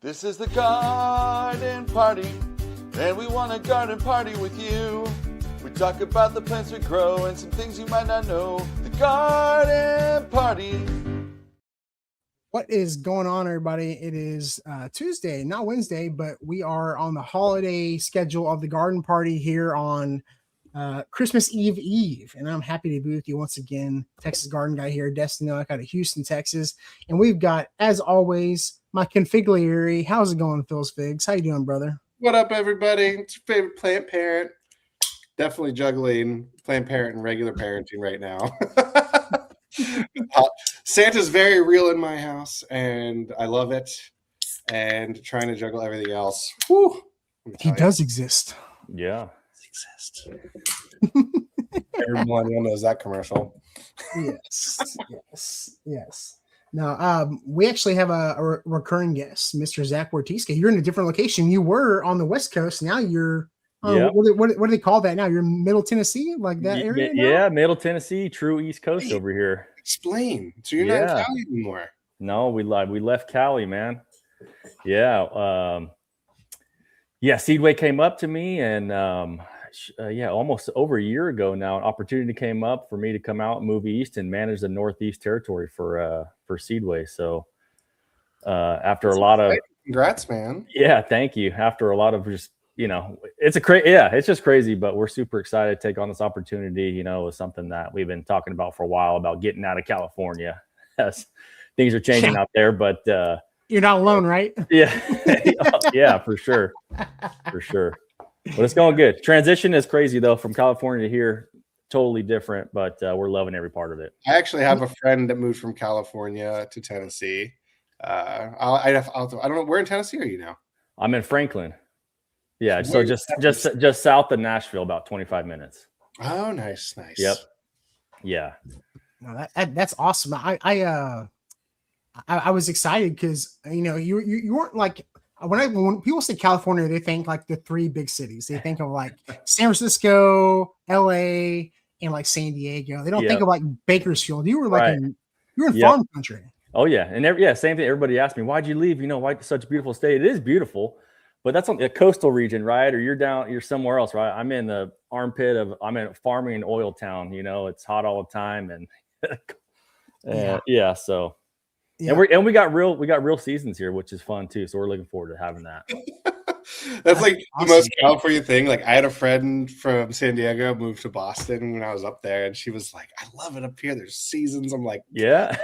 This is the garden party, and we want a garden party with you. We talk about the plants we grow and some things you might not know. The garden party. What is going on, everybody? It is Tuesday, not Wednesday, but we are on the holiday schedule of the garden party here on Christmas Eve. And I'm happy to be with you once again. Texas Garden Guy here, Destin Noak out of Houston, Texas. And we've got, as always, my configliere. How's it going, Phil's Figs? How you doing, brother? What up, everybody? It's your favorite plant parent. Definitely juggling plant parent and regular parenting right now. Santa's very real in my house, and I love it. And trying to juggle everything else. Whew, he does exist. Yeah. Exist. Everyone knows that commercial. Yes. Now, we actually have a recurring guest, Mr. Zach Wortiska. You're in a different location. You were on the West Coast. Now you're, what do they call that now? You're in Middle Tennessee, like that area? Yeah, Middle Tennessee, true East Coast over here. Explain. So you're not in Cali anymore. No, we left Cali, man. Yeah. Seedway came up to me and almost over a year ago now, an opportunity came up for me to come out and move east and manage the Northeast territory for Seedway. So after a lot of congrats, man. Yeah, thank you. After a lot of just, it's just crazy, but we're super excited to take on this opportunity. It was something that we've been talking about for a while about getting out of California as things are changing out there, but you're not alone, right? Yeah. Yeah, for sure. For sure. But it's going good. Transition is crazy though, from California to here, totally different, but we're loving every part of it. I actually have a friend that moved from California to Tennessee. I don't know, where in Tennessee are you now? I'm in Franklin. Yeah, so just south of Nashville, about 25 minutes. Oh, nice. Yep. Yeah. No, that's awesome. I was excited because you weren't like when people say California, they think like the three big cities. They think of like San Francisco, LA, and like San Diego. They don't think of like Bakersfield. You were like you were in farm country. Oh yeah, and same thing. Everybody asked me, "Why'd you leave? Why such a beautiful state?" It is beautiful, but that's on the coastal region, right? Or you're somewhere else, right? I'm in the armpit of a farming and oil town. It's hot all the time, and so. Yeah. And we got real seasons here, which is fun too. So we're looking forward to having that. That's like awesome. The most California thing. Like I had a friend from San Diego moved to Boston when I was up there, and she was like, "I love it up here. There's seasons." I'm like, "Yeah,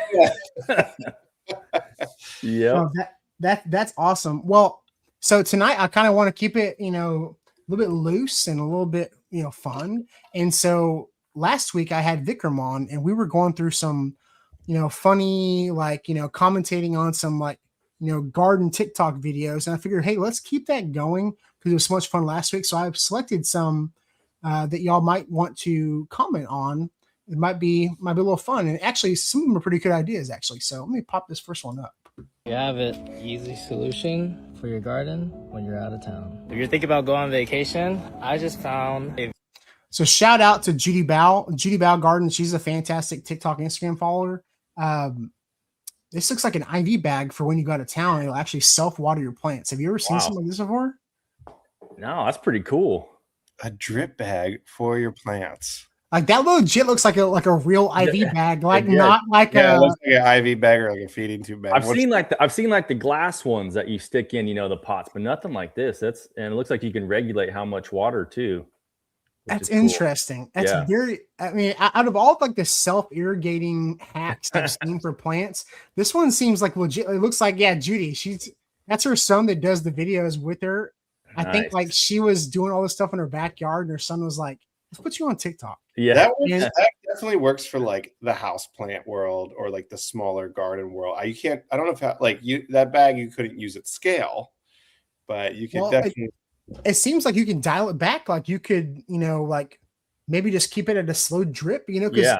yeah." Oh, that's awesome. Well, so tonight I kind of want to keep it, a little bit loose and a little bit, fun. And so last week I had Vikram on, and we were going through some funny, commentating on some garden TikTok videos. And I figured, hey, let's keep that going because it was so much fun last week. So I've selected some that y'all might want to comment on. It might be a little fun. And actually, some of them are pretty good ideas, actually. So let me pop this first one up. You have an easy solution for your garden when you're out of town. If you're thinking about going on vacation, I just found So shout out to Judy Bao Garden. She's a fantastic TikTok and Instagram follower. This looks like an IV bag for when you go out of town. It'll actually self-water your plants. Have you ever seen something like this before? No, that's pretty cool. A drip bag for your plants. Like that legit looks like a real IV bag, not like it looks like an IV bag or like a feeding tube bag. I've seen the glass ones that you stick in, the pots, but nothing like this. And it looks like you can regulate how much water too. That's interesting. Cool. That's very, out of all like the self-irrigating hacks I've seen for plants, this one seems like legit. It looks like, Judy, that's her son that does the videos with her. Nice. I think like she was doing all this stuff in her backyard and her son was like, let's put you on TikTok. Yeah. That definitely works for like the house plant world or like the smaller garden world. I don't know if that bag you couldn't use at scale, but you could definitely. It seems like you can dial it back. Like you could, maybe just keep it at a slow drip, because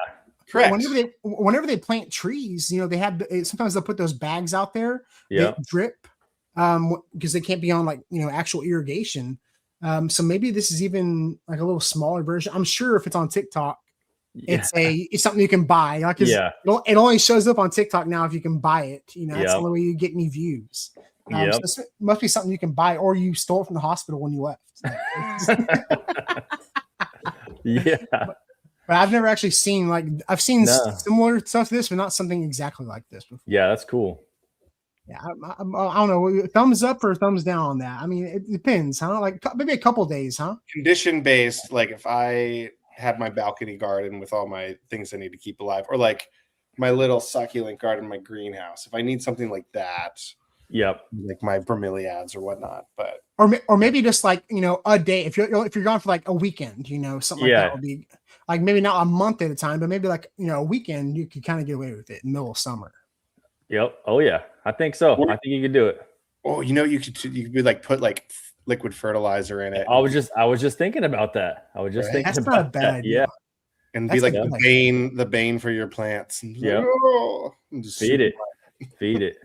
correct. Whenever they plant trees, they have, sometimes they'll put those bags out there that drip because they can't be on actual irrigation. So maybe this is even like a little smaller version. I'm sure if it's on TikTok, it's something you can buy. Like, it only shows up on TikTok now if you can buy it. That's the only way you get any views. Yep. So it must be something you can buy, or you stole it from the hospital when you left. Yeah. But I've never actually seen I've seen No. similar stuff to this, but not something exactly like this before. Yeah, that's cool. Yeah, I don't know. Thumbs up or thumbs down on that? I mean, it depends, huh? Like maybe a couple days, huh? Condition based, like if I had my balcony garden with all my things I need to keep alive, or like my little succulent garden in my greenhouse, if I need something like that, Yep. like my bromeliads or whatnot, but or maybe just like a day if you're gone for like a weekend, something like that would be like maybe not a month at a time, but maybe like a weekend you could kind of get away with it in the middle of summer. Yep. Oh yeah, I think so. I think you could do it. Oh, you could be like put like liquid fertilizer in it. I was just thinking about that. That's not a bad idea. Yeah. And be like the bane for your plants. Yeah. Feed it.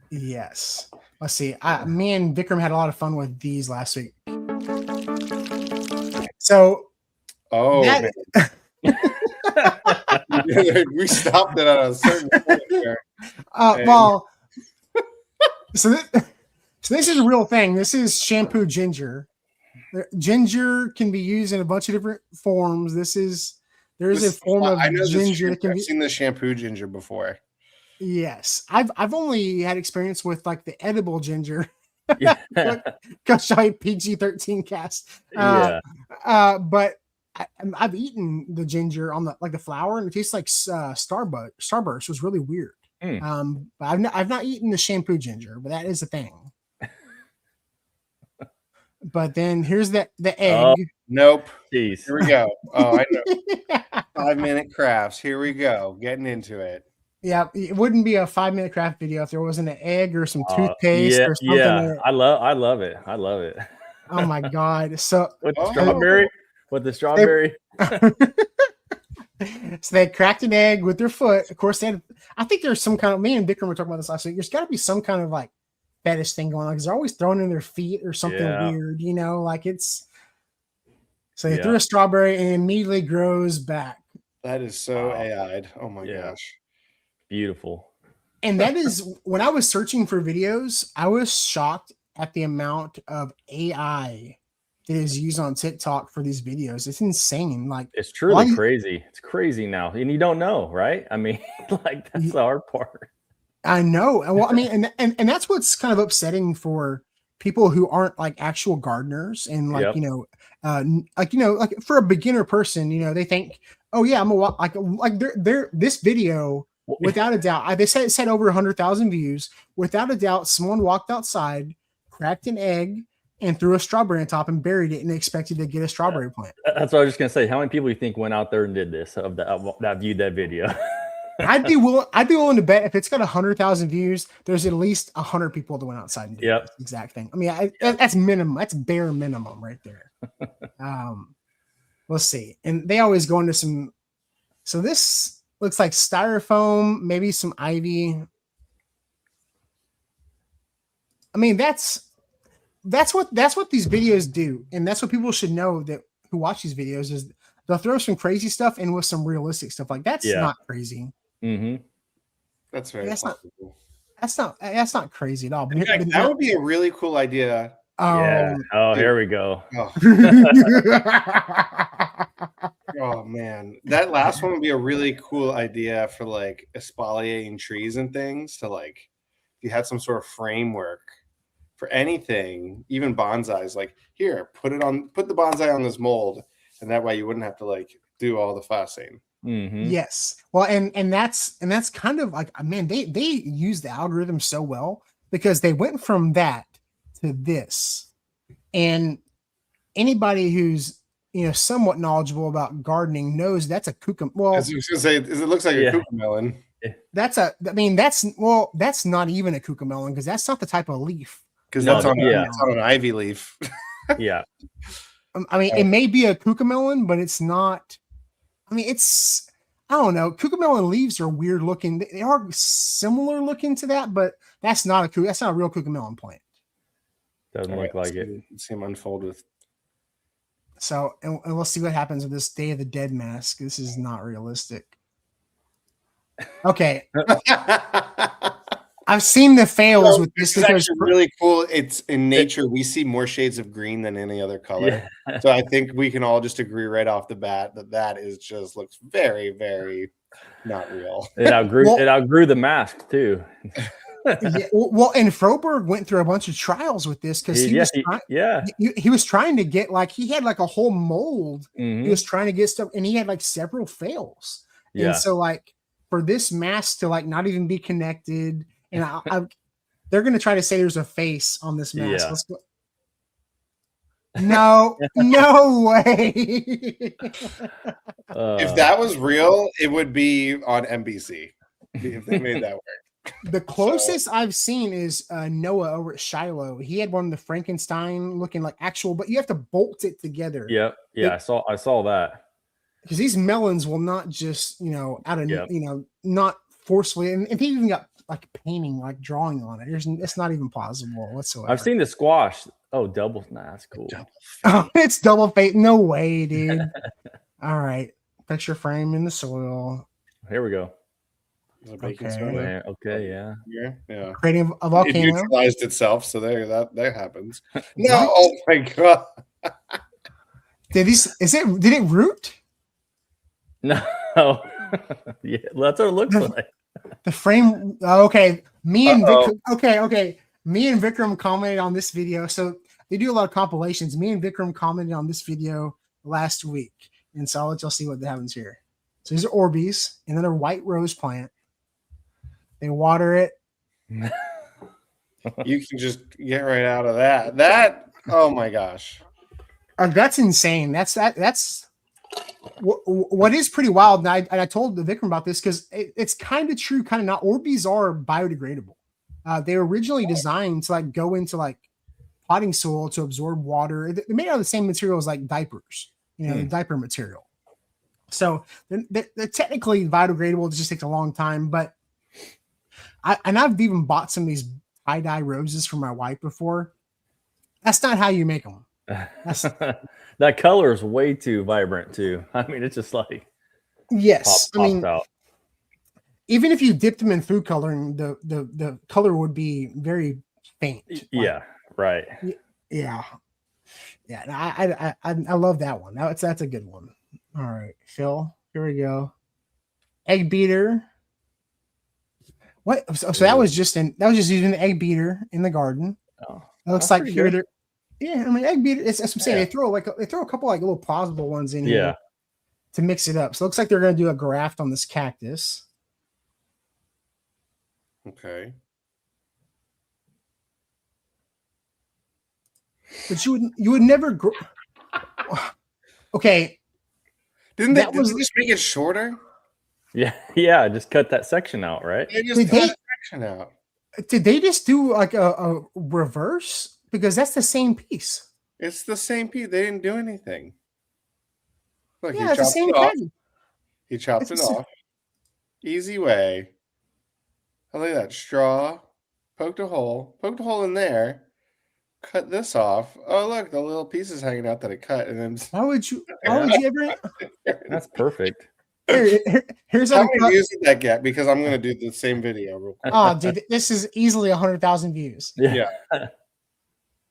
Yes. Let's see. Me and Vikram had a lot of fun with these last week. So. Oh, man. We stopped it at a certain point there. Well, so this is a real thing. This is shampoo ginger. Ginger can be used in a bunch of different forms. There is a form of ginger that can be. I've seen the shampoo ginger before. Yes, I've only had experience with like the edible ginger. Yeah. Gosh, I PG-13 cast. But I've eaten the ginger on the flower, and it tastes like Starburst. Was really weird. But I've not eaten the shampoo ginger, but that is a thing. But then here's the egg. Oh, nope. Jeez. Here we go. Oh, I know. 5-minute crafts. Here we go. Getting into it. Yeah, it wouldn't be a 5-minute craft video if there wasn't an egg or some toothpaste or something. Yeah, I love it. Oh my god! So with the strawberry, So they cracked an egg with their foot. Of course, I think there's some kind of. Me and Vikram were talking about this last week. There's got to be some kind of like fetish thing going on because they're always throwing in their feet or something weird. Like it's. So they threw a strawberry and it immediately grows back. That is so AI'd. Oh my gosh. Beautiful. And that is when I was searching for videos, I was shocked at the amount of AI that is used on TikTok for these videos. It's insane. Like it's truly crazy. It's crazy now. And you don't know, right? I mean, like that's the hard part. I know. Well, I mean, and that's what's kind of upsetting for people who aren't like actual gardeners and like, like for a beginner person, they think, oh yeah, I'm like this video. Without a doubt, they said it said over 100,000 views. Without a doubt, someone walked outside, cracked an egg, and threw a strawberry on top and buried it, and expected to get a strawberry plant. That's what I was just gonna say. How many people do you think went out there and did this? That viewed that video? I'd be willing to bet if it's got 100,000 views, there's at least 100 people that went outside and did this exact thing. I mean, that's minimum. That's bare minimum right there. Let's see, and they always go into some. So this. Looks like styrofoam, maybe some ivy. I mean, that's what these videos do, and that's what people should know that who watch these videos is they'll throw some crazy stuff in with some realistic stuff. Like that's not crazy. Mm-hmm. That's very possible. That's not crazy at all. In fact, that would be a really cool idea. Oh, here we go. Oh man, that last one would be a really cool idea for like exfoliating trees and things. To like, if you had some sort of framework for anything, even bonsais, like here, put the bonsai on this mold, and that way you wouldn't have to like do all the fussing. Mm-hmm. Yes, well, and that's kind of like, man, they use the algorithm so well because they went from that to this, and anybody who's somewhat knowledgeable about gardening knows that's a cucumber. Well, as you was gonna say, it looks like a cucamelon. That's not even a cucamelon because that's not the type of leaf. Because that's on an ivy leaf. Yeah. I mean, it may be a cucamelon, but it's not. I mean, I don't know. Cucamelon leaves are weird looking. They are similar looking to that, but that's not a real cucamelon plant. Doesn't look like it. Let's see him unfold with. So, and we'll see what happens with this Day of the Dead mask. This is not realistic. Okay. I've seen the fails with This this is because actually really cool. It's in nature. We see more shades of green than any other color. Yeah. So I think we can all just agree right off the bat that is just looks very, very not real. It outgrew the mask too. yeah, well, and Froberg went through a bunch of trials with this because he was trying to get like he had like a whole mold. Mhm. He was trying to get stuff, and he had like several fails. Yeah. And so like for this mask to like not even be connected, and they're gonna try to say there's a face on this mask. Yeah. Let's go. No, no way. If that was real, it would be on NBC if they made that work. The closest I've seen is Noah over at Shiloh. He had one of the Frankenstein looking like actual, but you have to bolt it together. Yep. Yeah, I saw that. Because these melons will not just, out of, not forcefully. And he even got like painting, like drawing on it. It's not even possible whatsoever. I've seen the squash. Oh, double. Nah, that's cool. It's double fate. No way, dude. All right. Picture frame in the soil. Here we go. Okay. Yeah. Yeah. Creating a volcano. It neutralized itself, so that happens. No, oh my god. Did it root? No. Yeah, that's what it looks like. The frame. Okay. Me and Vikram commented on this video. So they do a lot of compilations. Me and Vikram commented on this video last week. And so I'll let y'all see what happens here. So these are Orbeez, and then a white rose plant. They water it. You can just get right out of that. Oh my gosh. That's insane. That's what is pretty wild. And I told the Vikram about this because it's kind of true, kind of not. Orbeez are biodegradable. They were originally designed to like go into like potting soil to absorb water. They're made out of the same material as like diapers, diaper material. So they're technically biodegradable. It just takes a long time. But I've even bought some of these tie-dye roses for my wife before. That's not how you make them. That color is way too vibrant too. I mean, it's just like pops out. Even if you dipped them in food coloring, the color would be very faint. Yeah, right. Yeah. I love that one. That's a good one. All right, Phil. Here we go. Egg beater. What? So that was just using the egg beater in the garden. Oh, it looks like here. Yeah, I mean egg beater. That's what I'm saying. They throw a couple like little plausible ones in here to mix it up. So it looks like they're going to do a graft on this cactus. Okay. But you would never grow. Okay. Did they just make it shorter? Yeah. Just cut that section out, right? They just cut that section out. Did they just do like a reverse? Because that's the same piece. It's the same piece. They didn't do anything. Look, yeah, it's the same thing. He chopped it off. Easy way. I like that straw. Poked a hole in there. Cut this off. Oh, look, the little pieces hanging out that it cut, and then Why would you ever? That's perfect. Here's how many views did that get? Because I'm going to do the same video real quick. Oh, dude, this is easily 100,000 views. Yeah.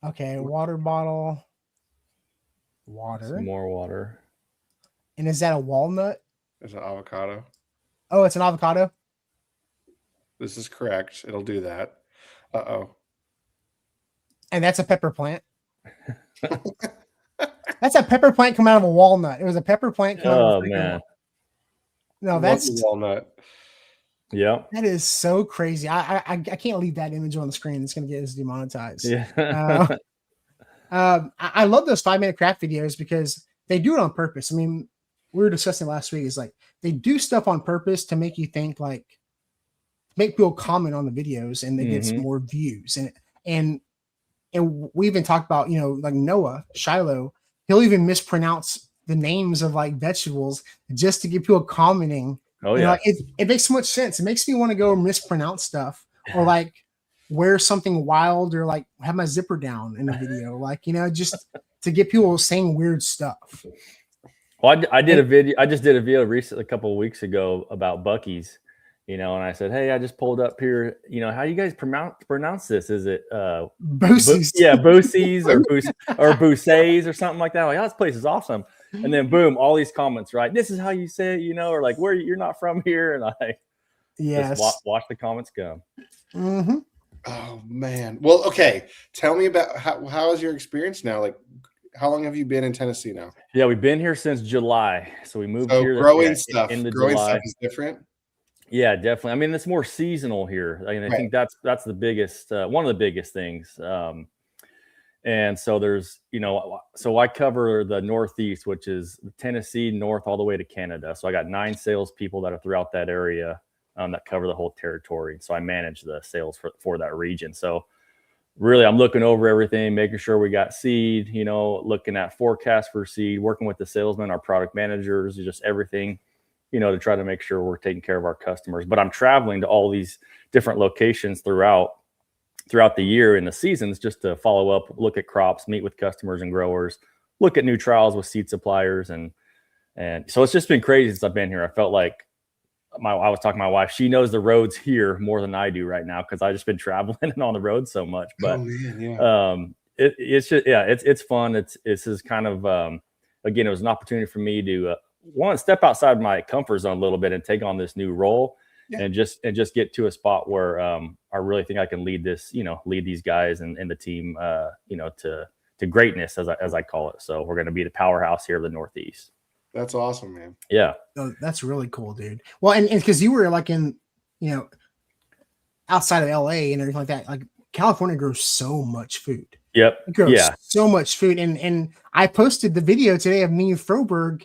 Okay, water bottle. Water. Some more water. And is that a walnut? It's an avocado. Oh, it's an avocado? This is correct. It'll do that. Uh-oh. And that's a pepper plant. That's a pepper plant coming out of a walnut. It was a pepper plant coming out of a man. No, that's a walnut. Yeah. That is so crazy. I can't leave that image on the screen. It's going to get us demonetized. Yeah. I love those 5-minute craft videos because they do it on purpose. I mean, we were discussing last week. Is like they do stuff on purpose to make you think, like, make people comment on the videos, and they get some more views. And we even talked about, like Noah Shiloh. He'll even mispronounce the names of like vegetables just to get people commenting. Oh yeah, it makes so much sense. It makes me want to go mispronounce stuff, or like wear something wild, or like have my zipper down in a video, like just to get people saying weird stuff. Well, I did a video. I just did a video recently, a couple of weeks ago, about Buc-ee's. and I said, hey, I just pulled up here. How do you guys pronounce this? Is it Boosies. Boosies or Boussays or something like that? Like, oh, this place is awesome. And then boom, all these comments, right? This is how you say it, or like where you're not from here, and I just watch the comments go. Mm-hmm. Oh man. Well, okay. Tell me about how is your experience now? Like, how long have you been in Tennessee now? Yeah, we've been here since July. So we moved here. Growing stuff. In Growing July. stuff is different. Yeah, definitely. I mean, it's more seasonal here. I think that's the biggest, one of the biggest things. And so there's, so I cover the Northeast, which is Tennessee north all the way to Canada. So I got 9 salespeople that are throughout that area that cover the whole territory. So I manage the sales for that region. So really, I'm looking over everything, making sure we got seed, looking at forecast for seed, working with the salesmen, our product managers, just everything, to try to make sure we're taking care of our customers. But I'm traveling to all these different locations throughout the year in the seasons just to follow up, look at crops, meet with customers and growers, look at new trials with seed suppliers. And so it's just been crazy since I've been here. I felt like I was talking to my wife. She knows the roads here more than I do right now because I've just been traveling and on the road so much. But it's just, it's fun. It's just kind of, again, it was an opportunity for me to want to step outside my comfort zone a little bit and take on this new role and just get to a spot where I really think I can lead this, lead these guys and the team, to greatness as I call it. So we're going to be the powerhouse here of the Northeast. That's awesome, man. Yeah. Oh, that's really cool, dude. Well, and because you were like in, outside of LA and everything like that, like California grows so much food. Yep. It grows so much food. And I posted the video today of me and Froberg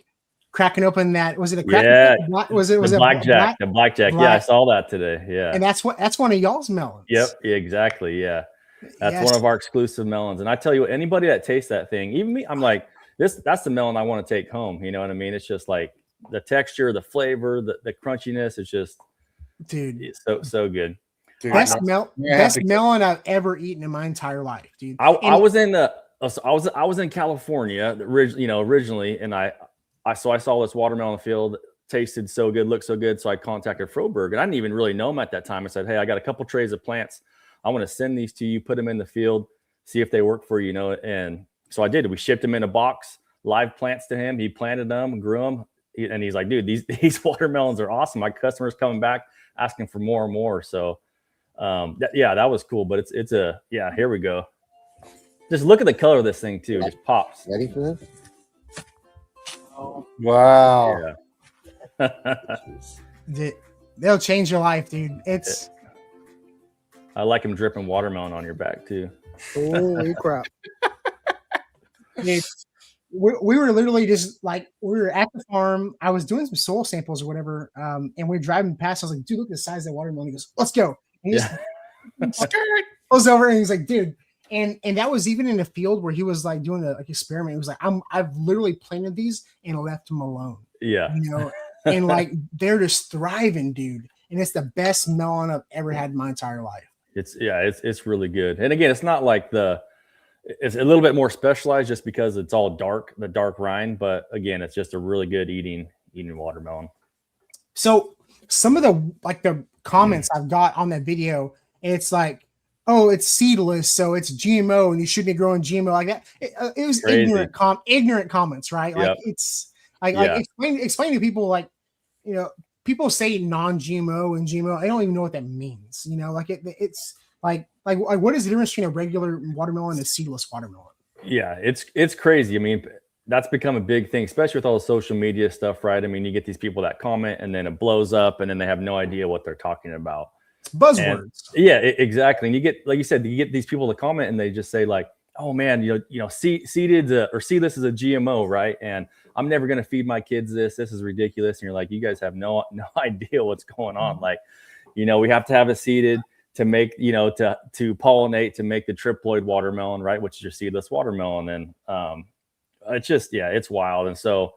cracking open that, was it a crack? Yeah. Was it blackjack? The blackjack. Yeah, I saw that today. Yeah. And that's one of y'all's melons. Yep. Yeah, exactly. Yeah. That's one of our exclusive melons. And I tell you, anybody that tastes that thing, even me, I'm like, that's the melon I want to take home. You know what I mean? It's just like the texture, the flavor, the crunchiness. It's just, dude, it's so good. Dude, best melon I've ever eaten in my entire life, dude. I was in California, originally, and I saw this watermelon in the field, tasted so good, looked so good. So I contacted Froberg, and I didn't even really know him at that time. I said, hey, I got a couple trays of plants. I want to send these to you, put them in the field, see if they work for you, and so I did. We shipped them in a box, live plants to him. He planted them, grew them, and he's like, dude, these watermelons are awesome. My customers coming back asking for more and more. So, that was cool. But here we go. Just look at the color of this thing too. It just pops. Ready for this? Wow. Yeah. They'll change your life, dude. I like them dripping watermelon on your back too. Holy crap. Dude, we were literally just like, we were at the farm. I was doing some soil samples or whatever. And we were driving past. I was like, dude, look at the size of that watermelon. He goes, let's go. And he just goes over and he's like, dude. And that was even in a field where he was like doing the experiment. He was like, I've literally planted these and left them alone. Yeah. And like they're just thriving, dude. And it's the best melon I've ever had in my entire life. It's really good. And again, it's not like it's a little bit more specialized just because it's all the dark rind. But again, it's just a really good eating watermelon. So some of the comments I've got on that video, it's like, oh, it's seedless, so it's GMO, and you shouldn't be growing GMO like that. It was crazy. Ignorant comments, right? Like it's like explain to people, like, people say non-GMO and GMO. I don't even know what that means. Like it's like what is the difference between a regular watermelon and a seedless watermelon? Yeah, it's crazy. I mean, that's become a big thing, especially with all the social media stuff, right? I mean, you get these people that comment and then it blows up and then they have no idea what they're talking about. It's buzzwords. Exactly. And you get, like you said, you get these people to comment and they just say like, oh man, seeded or seedless is a GMO, right? And I'm never going to feed my kids this. This is ridiculous. And you're like, you guys have no idea what's going on. Like, we have to have it seeded to make, to pollinate, to make the triploid watermelon, right? Which is your seedless watermelon. And it's just, it's wild. And so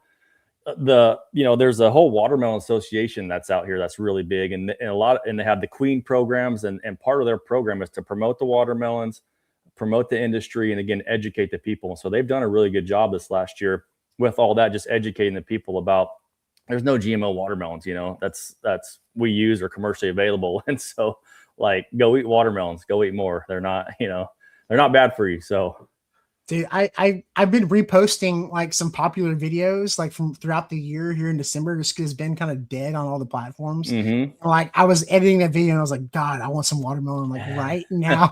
there's a whole watermelon association that's out here that's really big. And they have the Queen programs, and part of their program is to promote the watermelons, promote the industry, and again, educate the people. So they've done a really good job this last year with all that, just educating the people about there's no GMO watermelons, you know, that's we use or commercially available. And so like, go eat watermelons, go eat more. They're not, you know, they're not bad for you. So dude, I've been reposting like some popular videos like from throughout the year here in December, just because it's been kind of dead on all the platforms. Like I was editing that video and I was like, God, I want some watermelon like right now.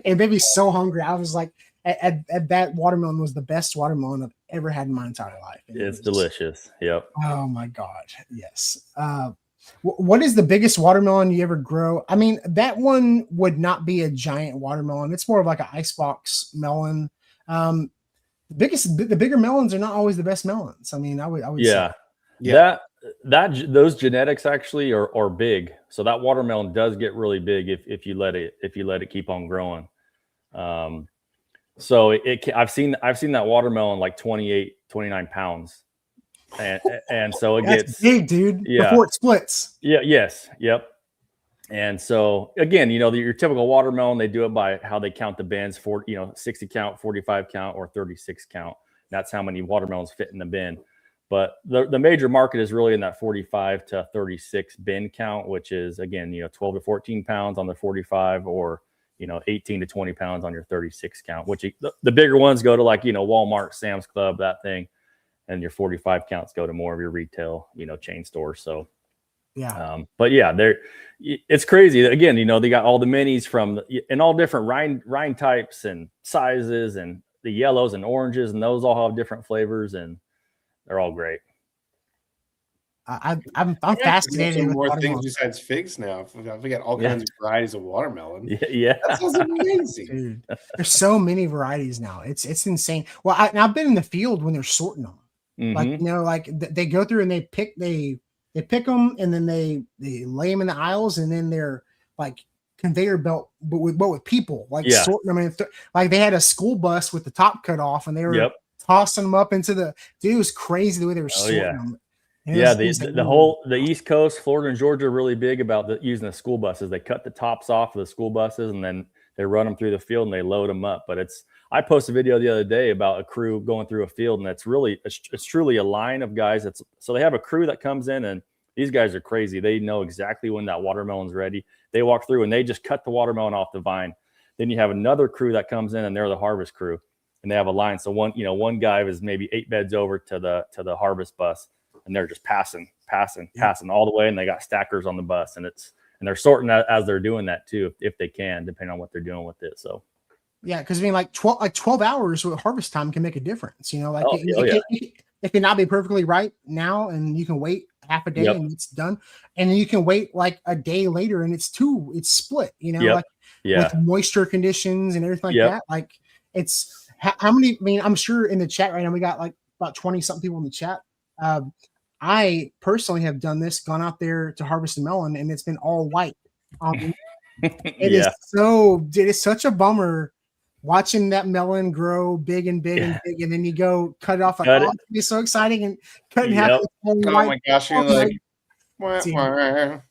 It made me so hungry. I was like, at that watermelon was the best watermelon I've ever had in my entire life. it's delicious. Yep. Oh my God. Yes. What is the biggest watermelon you ever grow? I mean, that one would not be a giant watermelon. It's more of like an icebox melon. The bigger melons are not always the best melons. I mean, I would yeah. say. Those genetics actually are big. So that watermelon does get really big if you let it keep on growing. So I've seen that watermelon like 28, 29 pounds. And so That's gets big, dude. Yeah. Before it splits. Yeah. Yes. Yep. And so again, you know, your typical watermelon, they do it by how they count the bins for, you know, 60 count, 45 count, or 36 count. That's how many watermelons fit in the bin. But the major market is really in that 45 to 36 bin count, which is again, you know, 12 to 14 pounds on the 45, or, you know, 18 to 20 pounds on your 36 count, which the bigger ones go to like, you know, Walmart, Sam's Club, that thing. And your 45 counts go to more of your retail, you know, chain stores. So, yeah. But yeah, it's crazy. Again, you know, they got all the minis in all different rind types and sizes, and the yellows and oranges, and those all have different flavors, and they're all great. I'm fascinated with more watermelon. things besides figs now. We got all kinds of varieties of watermelon. Yeah. That sounds amazing. Dude, there's so many varieties now. It's insane. Well, I've been in the field when they're sorting them. Like, you know, like they go through and they pick them, and then they lay them in the aisles, and then they're like conveyor belt, but with people like sorting them. And like they had a school bus with the top cut off, and they were tossing them up into the. Dude, it was crazy the way they were sorting them. The East Coast, Florida and Georgia, are really big about using the school buses. They cut the tops off of the school buses, and then they run them through the field and they load them up. But I posted a video the other day about a crew going through a field, and it's truly a line of guys. So they have a crew that comes in, and these guys are crazy. They know exactly when that watermelon's ready. They walk through and they just cut the watermelon off the vine. Then you have another crew that comes in, and they're the harvest crew, and they have a line. So one guy is maybe 8 beds over to the harvest bus, and they're just passing all the way, and they got stackers on the bus, and they're sorting that as they're doing that too, if they can, depending on what they're doing with it. So yeah, because I mean, like 12 hours with harvest time can make a difference. You know, like it can not be perfectly ripe now, and you can wait half a day and it's done, and then you can wait like a day later and it's split. You know, with moisture conditions and everything like that. Like it's how many? I mean, I'm sure in the chat right now we got like about 20 something people in the chat. I personally have done this, gone out there to harvest a melon, and it's been all white. It's such a bummer watching that melon grow big and big and big, and then you go cut it off. Like, it's be so exciting, and cutting half. Oh my gosh, you're like,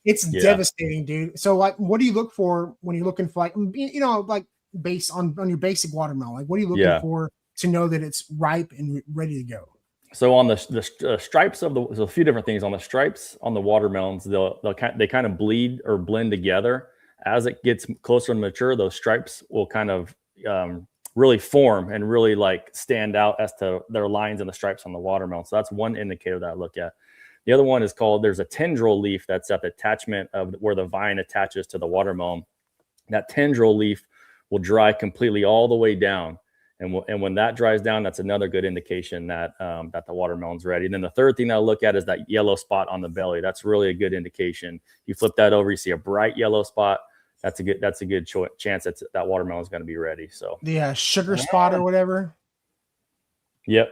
it's devastating, dude. So, like, what do you look for when you're looking for, like, you know, like based on your basic watermelon? Like, what are you looking for to know that it's ripe and ready to go? So on the stripes there's a few different things on the stripes on the watermelons. They kind of bleed or blend together as it gets closer to mature. Those stripes will kind of really form and really like stand out as to their lines and the stripes on the watermelon. So that's one indicator that I look at. The other one is there's a tendril leaf that's at the attachment of where the vine attaches to the watermelon. That tendril leaf will dry completely all the way down. And when that dries down, that's another good indication that the watermelon's ready. And then the third thing I look at is that yellow spot on the belly. That's really a good indication. You flip that over, you see a bright yellow spot. That's a good chance that watermelon's going to be ready. So sugar spot or whatever. Yep.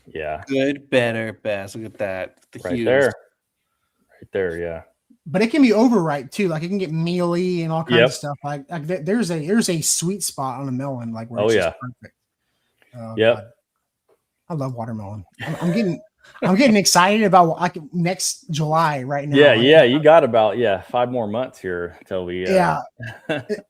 Yeah. Good, better, best. Look at that. Right there. Yeah. But it can be overripe too. Like it can get mealy and all kinds of stuff. Like there's a sweet spot on a melon, like where it's just perfect. God. I love watermelon. I'm getting excited about like next July right now. Yeah, you got about 5 more months here until we.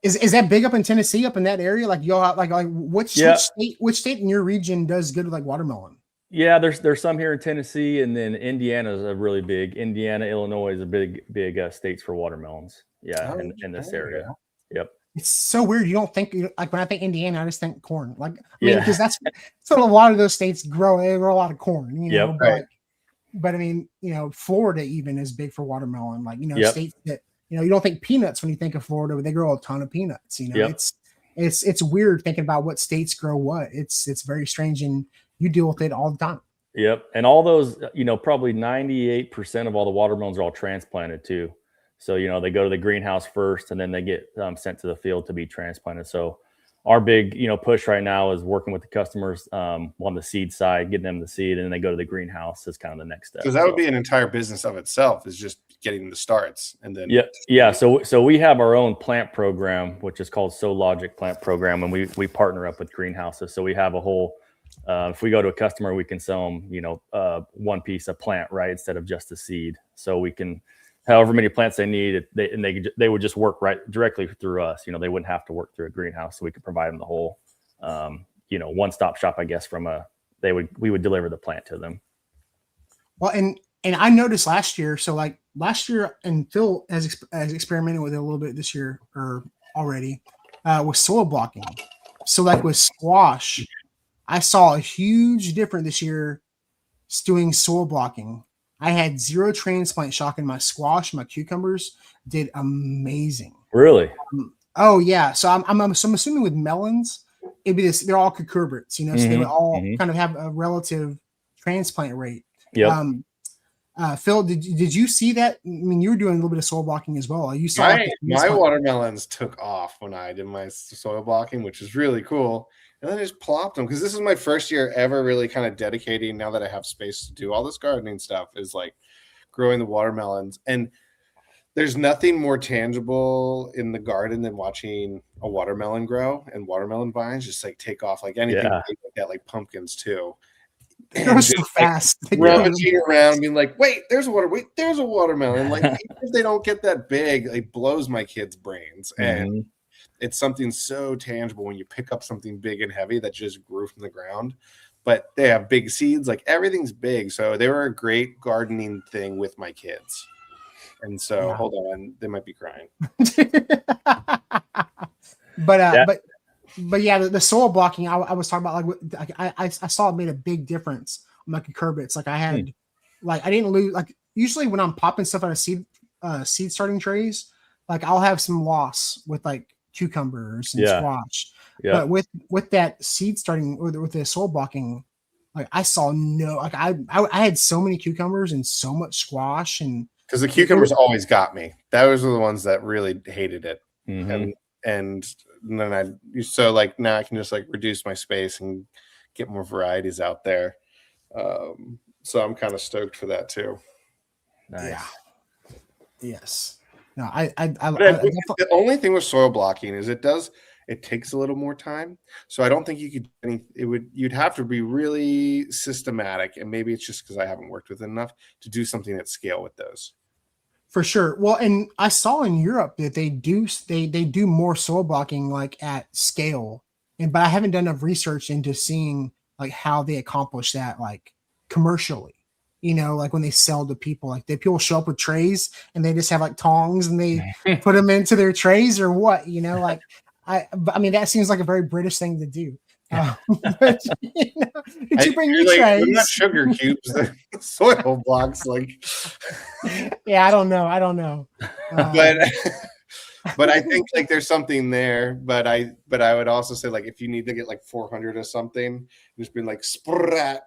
Is that big up in Tennessee, up in that area? Like y'all like which state in your region does good with like watermelon? Yeah, there's some here in Tennessee, and then Indiana is a really big. Indiana, Illinois is a big states for watermelons. Yeah, in this area. Yep. It's so weird. You don't think, like, when I think Indiana, I just think corn. Like, I mean, Yeah. because that's a lot of those states grow. They grow a lot of corn, you know. Yep. But I mean, you know, Florida even is big for watermelon. Like, you know, Yep. states that, you know, you don't think peanuts when you think of Florida, but they grow a ton of peanuts. You know, Yep. it's weird thinking about what states grow what. It's very strange, and you deal with it all the time. Yep. And all those, you know, probably 98% of all the watermelons are all transplanted too. So, you know, they go to the greenhouse first, and then they get sent to the field to be transplanted. So our big, you know, push right now is working with the customers on the seed side, getting them the seed, and then they go to the greenhouse is kind of the next step. Because that would be an entire business of itself, is just getting the starts. And then yeah. So we have our own plant program, which is called SoLogic Plant Program, and we partner up with greenhouses. So we have a whole if we go to a customer, we can sell them, you know, one piece of plant, right, instead of just the seed. So we can, however many plants they need, they would just work right directly through us. You know, they wouldn't have to work through a greenhouse. So we could provide them the whole, you know, one-stop shop, I guess. We would deliver the plant to them. Well, and I noticed last year. So like last year, and Phil has experimented with it a little bit this year or already with soil blocking. So like with squash, I saw a huge difference this year doing soil blocking. I had 0 transplant shock in my squash. My cucumbers did amazing. Really? Oh yeah. So I'm assuming with melons, it'd be this. They're all cucurbits, you know, so they would all kind of have a relative transplant rate. Yep. Phil, did you see that? I mean, you were doing a little bit of soil blocking as well. You saw my watermelons took off when I did my soil blocking, which is really cool. And then I just plopped them, because this is my first year ever really kind of dedicating, now that I have space to do all this gardening stuff, is like growing the watermelons. And there's nothing more tangible in the garden than watching a watermelon grow and watermelon vines just like take off, like anything big like that, like pumpkins too. They're so fast. Rummaging around, being like, wait, there's a watermelon. Like, even if they don't get that big, it blows my kids' brains. And it's something so tangible when you pick up something big and heavy that just grew from the ground. But they have big seeds, like everything's big. So they were a great gardening thing with my kids. And so hold on, they might be crying. But yeah, the soil blocking I was talking about, like I saw it made a big difference on my cucurbits. Like I had, like I didn't lose. Like usually when I'm popping stuff out of seed starting trays, like I'll have some loss with like cucumbers and squash. But with that seed starting with the soil blocking, like I saw like I had so many cucumbers and so much squash, and because the cucumbers always got me. Those were the ones that really hated it. And then now I can just like reduce my space and get more varieties out there. So I'm kind of stoked for that too. Nice. Yeah. Yes. No, the only thing with soil blocking is it takes a little more time. So I don't think you could you'd have to be really systematic, and maybe it's just because I haven't worked with it enough to do something at scale with those. For sure. Well, and I saw in Europe that they do more soil blocking like at scale, but I haven't done enough research into seeing like how they accomplish that like commercially. You know, like when they sell to people, like people show up with trays and they just have like tongs and they put them into their trays or what, you know, like I mean, that seems like a very British thing to do. But, you know, did you bring your trays? They're not sugar cubes, they're soil blocks. Like, yeah, I don't know. But I think like there's something there. But I would also say like if you need to get like 400 or something, just be like sprat.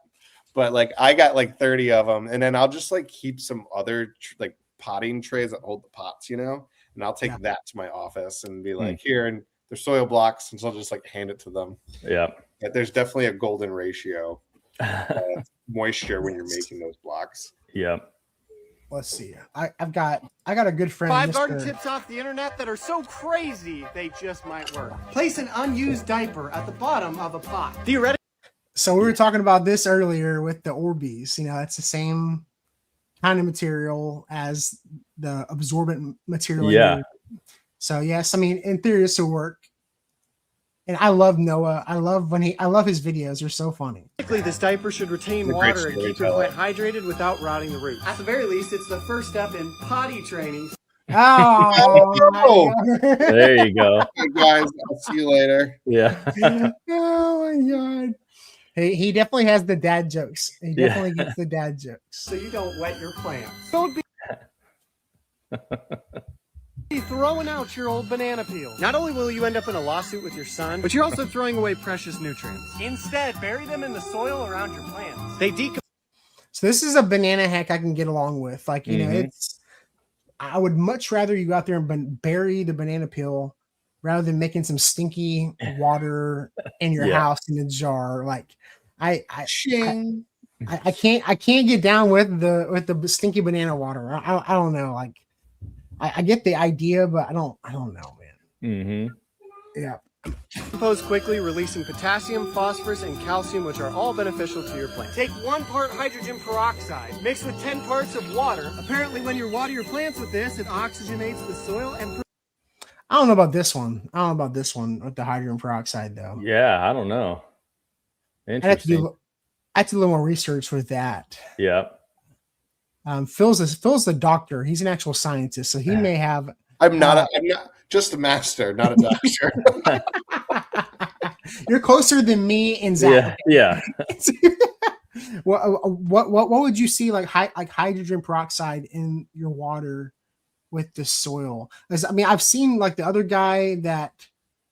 But like I got like 30 of them, and then I'll just like keep some other like potting trays that hold the pots, you know, and I'll take that to my office and be like, here, and they're soil blocks, and so I'll just like hand it to them. Yeah, there's definitely a golden ratio moisture when you're making those blocks. Yeah. Let's see. I got a good friend. 5 garden tips off the internet that are so crazy they just might work. Place an unused diaper at the bottom of a pot. Theoretically. So we were talking about this earlier with the Orbeez. You know, it's the same kind of material as the absorbent material. Yeah. So yes, I mean, in theory, this will work. And I love Noah. I love his videos. They're so funny. Basically, this diaper should retain water and keep your plant hydrated without rotting the roots. At the very least, it's the first step in potty training. Oh, There you go. Hey guys, I'll see you later. Yeah. Oh my god. He definitely has the dad jokes. He definitely gets the dad jokes. So you don't wet your plants. Don't be throwing out your old banana peel. Not only will you end up in a lawsuit with your son, but you're also throwing away precious nutrients. Instead, bury them in the soil around your plants. They decompose. So this is a banana hack I can get along with. Like, you know, I would much rather you go out there and bury the banana peel rather than making some stinky water in your house in a jar. Like I can't get down with the stinky banana water. I don't know. Like I get the idea, but I don't know, man. Yeah. Decompose quickly, releasing potassium, phosphorus, and calcium, which are all beneficial to your plant. Take 1 part hydrogen peroxide, mixed with 10 parts of water. Apparently, when you water your plants with this, it oxygenates the soil and... I don't know about this one. I don't know about this one with the hydrogen peroxide, though. Yeah, I don't know. I have to do a little more research with that. Yeah. Phil's the doctor. He's an actual scientist, so he may have... I'm not just a master, not a doctor. You're closer than me and Zach. Yeah. What would you see like hydrogen peroxide in your water with the soil? I mean, I've seen like the other guy that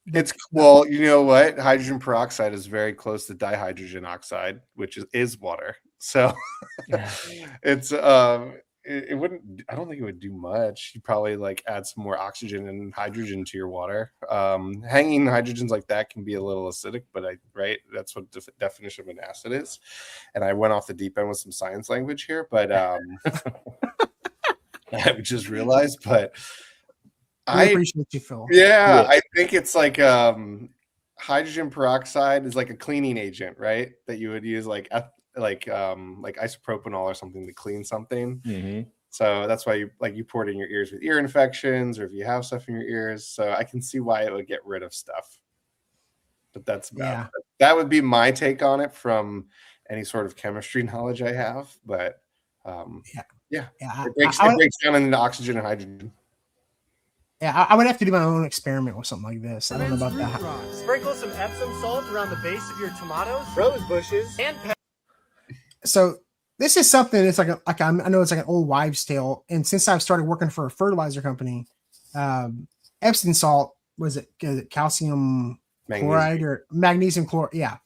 it's well, you know what? Hydrogen peroxide is very close to dihydrogen oxide, which is water. So it's it wouldn't, I don't think it would do much. You probably like add some more oxygen and hydrogen to your water. Hanging hydrogens like that can be a little acidic, but that's what the definition of an acid is. And I went off the deep end with some science language here, but I just realized, but I appreciate you, Phil. Yeah, I think it's like hydrogen peroxide is like a cleaning agent, right? That you would use like isopropanol or something to clean something. So that's why you pour it in your ears with ear infections, or if you have stuff in your ears. So I can see why it would get rid of stuff. But that's about that would be my take on it from any sort of chemistry knowledge I have. But it breaks down into oxygen and hydrogen. Yeah, I would have to do my own experiment with something like this. I don't know about that. Sprinkle some Epsom salt around the base of your tomatoes, rose bushes, and peppers. So this is something that's I know it's like an old wives' tale. And since I've started working for a fertilizer company, Epsom salt, was it calcium chloride or magnesium chloride? Yeah.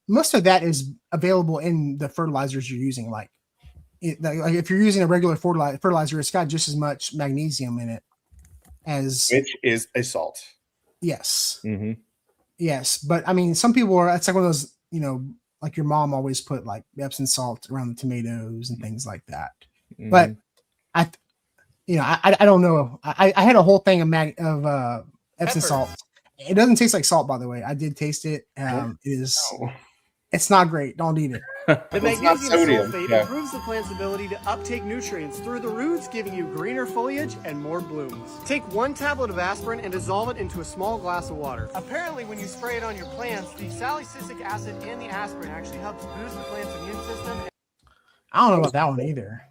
Most of that is available in the fertilizers you're using. Like if you're using a regular fertilizer, it's got just as much magnesium in it as, which is a salt. Yes. Yes. But I mean, some people it's like one of those, like your mom always put like Epsom salt around the tomatoes and things like that. But I don't know. I had a whole thing of Epsom salt. It doesn't taste like salt, by the way. I did taste it. It's not great. Don't eat it. The magnesium sulfate improves the plant's ability to uptake nutrients through the roots, giving you greener foliage and more blooms. Take 1 tablet of aspirin and dissolve it into a small glass of water. Apparently, when you spray it on your plants, the salicylic acid in the aspirin actually helps boost the plant's immune system. I don't know about that one either.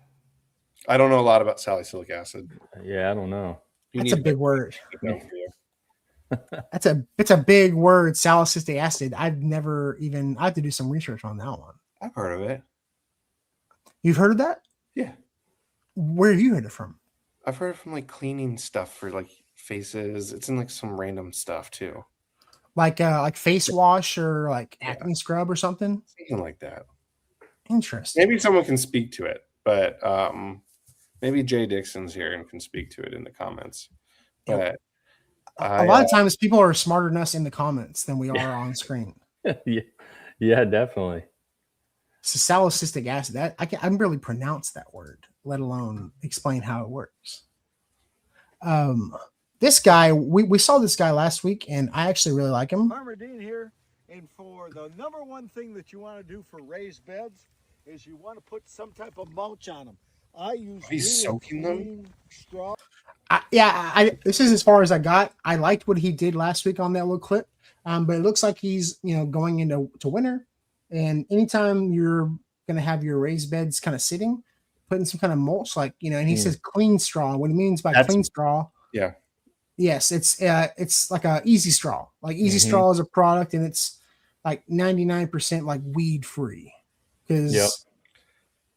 I don't know a lot about salicylic acid. Yeah, I don't know. That's a big word. It's a big word, salicylic acid. I have to do some research on that one. I've heard of it. You've heard of that? Yeah. Where have you heard it from? I've heard it from like cleaning stuff for like faces. It's in like some random stuff too. Like face wash or like acne scrub or something? Something like that. Interesting. Maybe someone can speak to it, but maybe Jay Dixon's here and can speak to it in the comments. But a lot of times people are smarter than us in the comments than we are on screen. Yeah, definitely. So salicylic acid, that I can barely pronounce that word, let alone explain how it works. This guy, we saw this guy last week, and I actually really like him. Farmer Dean here, and for the number one thing that you want to do for raised beds is you want to put some type of mulch on them. I use He's really soaking them? clean straw. This is as far as I got. I liked what he did last week on that little clip, but it looks like he's going into winter, and anytime you're gonna have your raised beds kind of sitting, putting some kind of mulch, like and he says clean straw. What he means by clean straw, yeah, yes, it's like a easy straw. Like easy straw is a product, and it's like 99% like weed free, because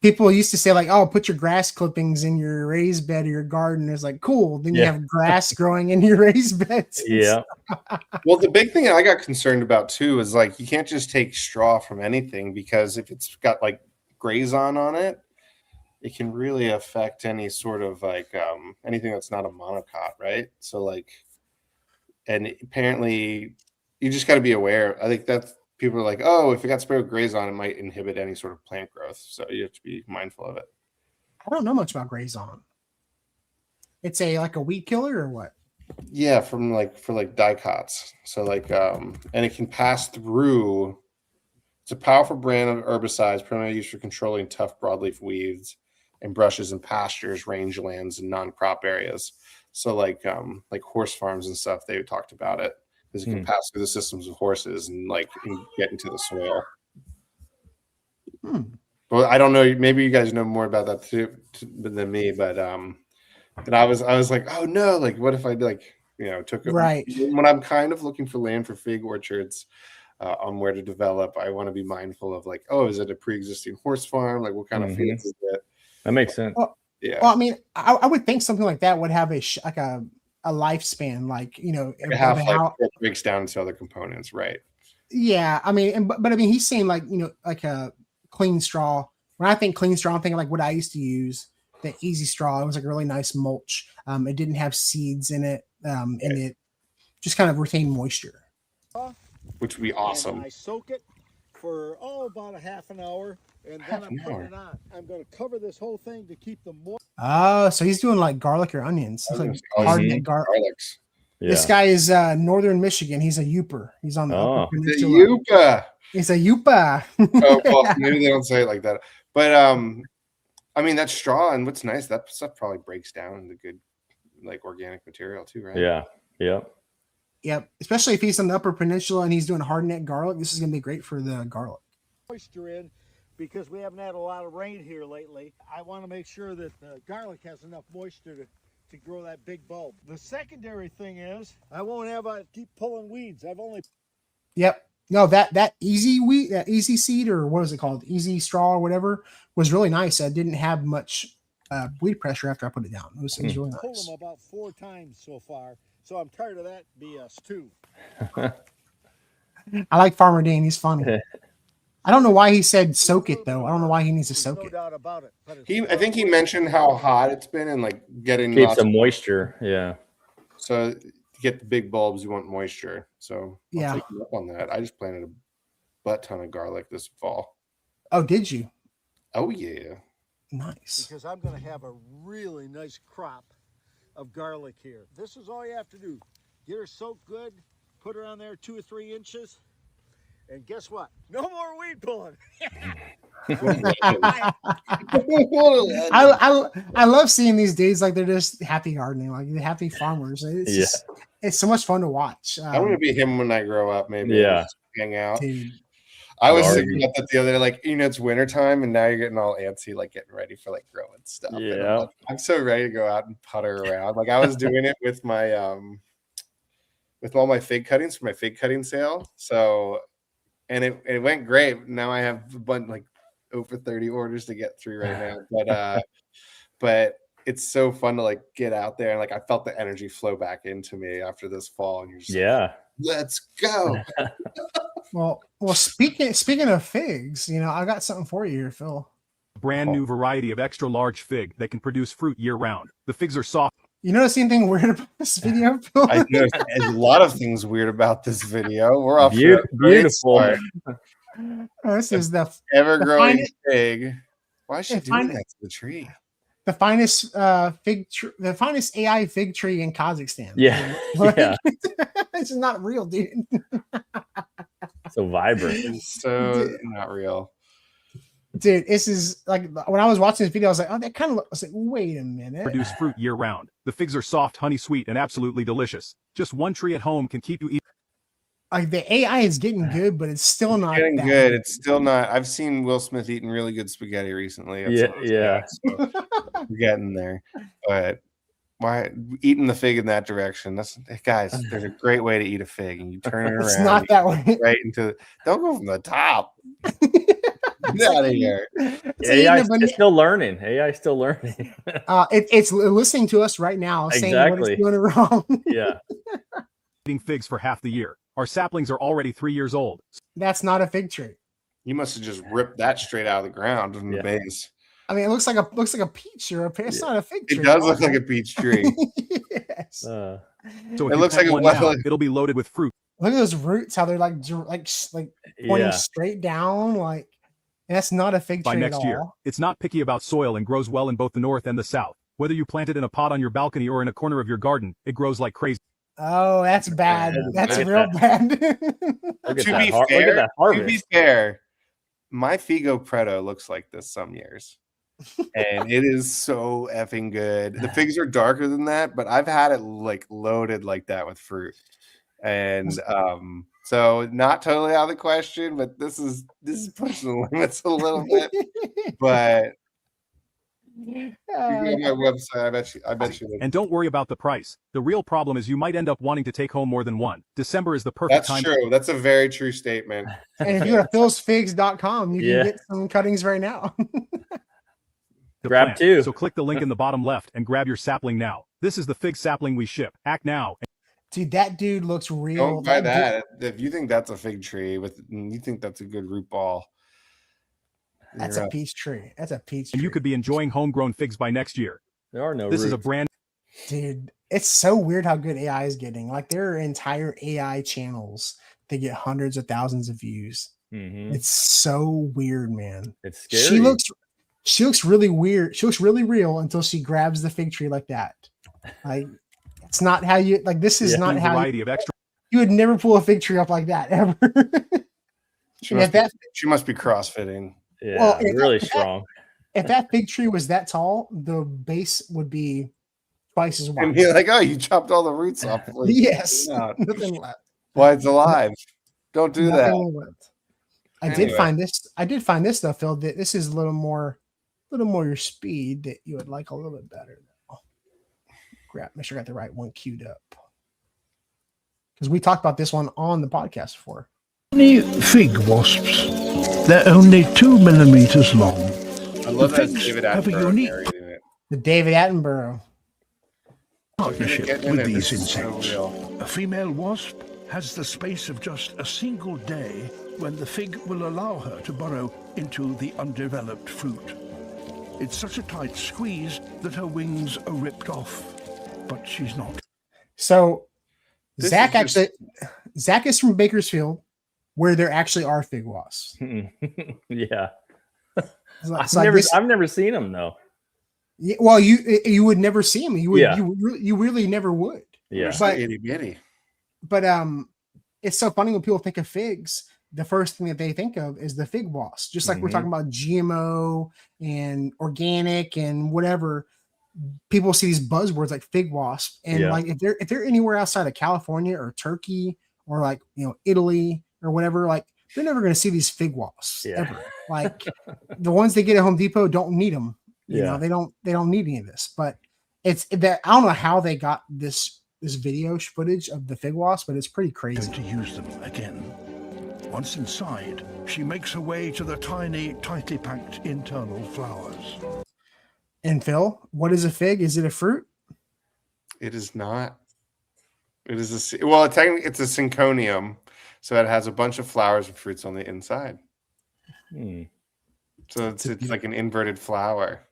people used to say like, oh, put your grass clippings in your raised bed or your garden. It's like, cool. Then you have grass growing in your raised beds. Yeah. Well, the big thing I got concerned about too is like you can't just take straw from anything, because if it's got like grazon on it, it can really affect any sort of like anything that's not a monocot, right? So like, and apparently you just got to be aware. I think that's people are like, oh, if it got sprayed with grazon, it might inhibit any sort of plant growth. So you have to be mindful of it. I don't know much about grazon. It's like a weed killer or what? Yeah, for dicots. So like, and it can pass through. It's a powerful brand of herbicides primarily used for controlling tough broadleaf weeds and brushes in pastures, rangelands, and non-crop areas. So like horse farms and stuff, they talked about it, because it can pass through the systems of horses and get into the soil. Well, I don't know. Maybe you guys know more about that too than me, but and I was like, oh no, like what if I took it right when I'm kind of looking for land for fig orchards on where to develop. I want to be mindful of like, oh, is it a pre-existing horse farm? Like what kind of fields is it? That makes sense. Well, I mean, I would think something like that would have a lifespan, like how it breaks down into other components, right? Yeah, I mean, but I mean, he's saying like like a clean straw. When I think clean straw, I'm thinking like what I used to use, the easy straw. It was like a really nice mulch. It didn't have seeds in it, and it just kind of retained moisture, which would be awesome. And I soak it for about a half an hour, and then I'm putting it on. I'm going to cover this whole thing to keep the moisture. So he's doing like garlic or onions. It's like hard garlics. Yeah. This guy is Northern Michigan. He's a Youper. He's on the Upper Peninsula. Yupa. He's a Yupa. Oh, well, maybe they don't say it like that. But I mean, that's straw, and what's nice, that stuff probably breaks down into good like organic material too, right? Yeah. Yep. Yep. Especially if he's on the Upper Peninsula and he's doing hardneck garlic. This is gonna be great for the garlic. Moisture in, because we haven't had a lot of rain here lately. I want to make sure that the garlic has enough moisture to grow that big bulb. The secondary thing is I won't have to keep pulling weeds. I've only No, that easy wheat, that easy seed, or what is it called, easy straw or whatever, was really nice. I didn't have much weed pressure after I put it down. It was really nice. Pulled them about 4 times so far, so I'm tired of that BS too. I like Farmer Dean. He's funny. I don't know why he said soak it though. I don't know why he needs to soak it. No doubt about it. I think he mentioned how hot it's been and like getting keep some moisture. Yeah. So to get the big bulbs, you want moisture. So I'll take you up on that. I just planted a butt ton of garlic this fall. Oh, did you? Oh yeah. Nice. Because I'm going to have a really nice crop of garlic here. This is all you have to do. Get her soaked good. Put her on there 2 or 3 inches. And guess what? No more weed pulling. I love seeing these dudes like they're just happy gardening, like they're happy farmers. It's so much fun to watch. I'm gonna be him when I grow up, maybe. Yeah, hang out. Dude. I was thinking about that the other day, like it's wintertime and now you're getting all antsy, like getting ready for like growing stuff. Yeah, I'm so ready to go out and putter around. Like I was doing it with my with all my fig cuttings for my fig cutting sale. So. And it went great. Now I have a bunch, like over 30 orders to get through right now. But it's so fun to like get out there and like I felt the energy flow back into me after this fall. And you're just like, let's go. well, speaking of figs, I got something for you here, Phil. Brand new variety of extra large fig that can produce fruit year round. The figs are soft. You notice anything weird about this video, Phil? I noticed a lot of things weird about this video. We're off beautiful. This is the ever-growing fig. Why is she doing that to the tree? The finest the finest AI fig tree in Kazakhstan. Yeah, This is not real, dude. So vibrant. It's so not real. Dude, this is like when I was watching this video, I was like, oh, that kind of looks. I was like, wait a minute. Produce fruit year-round. The figs are soft, honey sweet, and absolutely delicious. Just one tree at home can keep you eating. Like the AI is getting good, but it's still not Getting that good. It's still not. I've seen Will Smith eating really good spaghetti recently. Yeah. So we're getting there. But why eating the fig in that direction? That's guys. There's a great way to eat a fig, and you turn it around. It's not that way. Right into. Don't go from the top. Get out of here. AI is still learning. AI is still learning. It's listening to us right now, saying what it's doing wrong. Yeah. Eating figs for half the year. Our saplings are already 3 years old. That's not a fig tree. You must have just ripped that straight out of the ground from the base. I mean, it looks like a peach or it's not a fig tree. It does look like a peach tree. Yes. So it looks like it'll be loaded with fruit. Look at those roots, how they're like pointing straight down, like, and that's not a fig tree by next at year. all. It's not picky about soil and grows well in both the north and the south. Whether you plant it in a pot on your balcony or in a corner of your garden, it grows like crazy. Oh, that's bad. That's real bad. To be fair, my Figo Preto looks like this some years. And it is so effing good. The figs are darker than that, but I've had it like loaded like that with fruit. And so not totally out of the question, but this is pushing the limits a little bit. But you go on my website, I bet you. And don't worry about the price. The real problem is you might end up wanting to take home more than one. December is the perfect time. That's true. That's a very true statement. And if you go to philsfigs.com, you can get some cuttings right now. Grab two. So click the link in the bottom left and grab your sapling now. This is the fig sapling we ship. Act now. Dude, that dude looks real. Don't buy that. If you think that's a fig tree you think that's a good root ball. That's a peach tree. That's a peach tree. And you could be enjoying homegrown figs by next year. There are no This roots. is a brand. Dude, it's so weird how good AI is getting. Like there are entire AI channels that get hundreds of thousands of views. Mm-hmm. It's so weird, man. It's scary. She looks really weird. She looks really real until she grabs the fig tree like that. Like it's not how you like. This is not how you would never pull a fig tree up like that ever. She must be crossfitting. Yeah, well, really strong. If that fig tree was that tall, the base would be twice as wide. And you're like, oh, you chopped all the roots off. Yes, nothing left. Why it's alive? Don't do that. Left. I did find this though, Phil. That this is a little more your speed that you would like a little bit better. Make sure I got the right one queued up because we talked about this one on the podcast before. Fig wasps. They're only 2 millimeters long. I love that David Attenborough. The David Attenborough partnership with these insects. A female wasp has the space of just a single day when the fig will allow her to burrow into the undeveloped fruit. It's such a tight squeeze that her wings are ripped off, but she's not. So Zach is from Bakersfield, where there actually are fig wasps. Yeah. I've never seen them though. Yeah, well, you would never see them. You really never would. Yeah. But it's so funny when people think of figs, the first thing that they think of is the fig wasp. Just like we're talking about GMO and organic and whatever. People see these buzzwords like fig wasp, and like if they're anywhere outside of California or Turkey or like Italy or whatever, like they're never going to see these fig wasps ever. Like the ones they get at Home Depot don't need them. You know, they don't need any of this. But it's that I don't know how they got this video footage of the fig wasp, but it's pretty crazy. To use them again. Once inside, she makes her way to the tiny, tightly packed internal flowers. And Phil, what is a fig? Is it a fruit? It is not. It is technically it's a synconium, so it has a bunch of flowers and fruits on the inside. So it's like an inverted flower.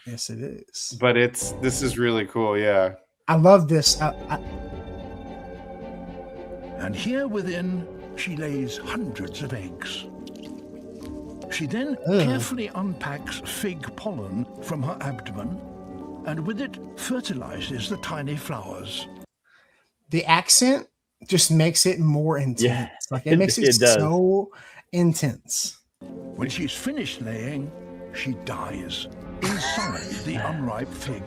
Yes, it is. But this is really cool. Yeah, I love this. And here within, she lays hundreds of eggs. She then carefully unpacks fig pollen from her abdomen, and with it fertilizes the tiny flowers. The accent just makes it more intense. Like it makes it so intense. When she's finished laying, she dies inside the unripe fig.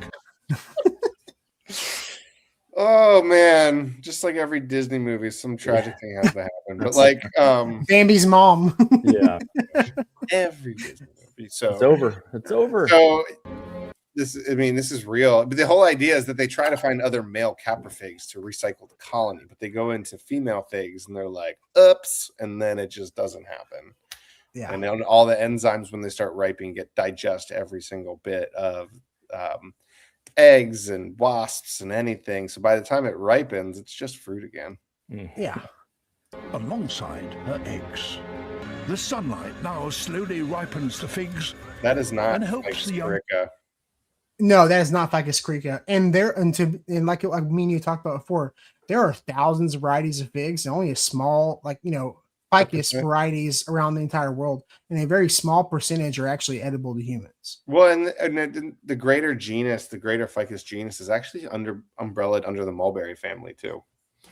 Oh man, just like every Disney movie, some tragic thing has to happen. But like Bambi's mom. Yeah. Every Disney movie. So it's over. It's over. So this is real. But the whole idea is that they try to find other male caprifigs to recycle the colony, but they go into female figs and they're like, oops, and then it just doesn't happen. Yeah. And then all the enzymes when they start ripening digest every single bit of eggs and wasps and anything. So by the time it ripens, it's just fruit again. Yeah. Alongside her eggs. The sunlight now slowly ripens the figs. That is not and helps the young. Wortiska. No, that is not Ficus creca. And like me and you talked about before, there are thousands of varieties of figs and only a small, Ficus varieties around the entire world, and a very small percentage are actually edible to humans. Well, and the greater genus, the greater Ficus genus, is actually umbrellaed under the mulberry family too.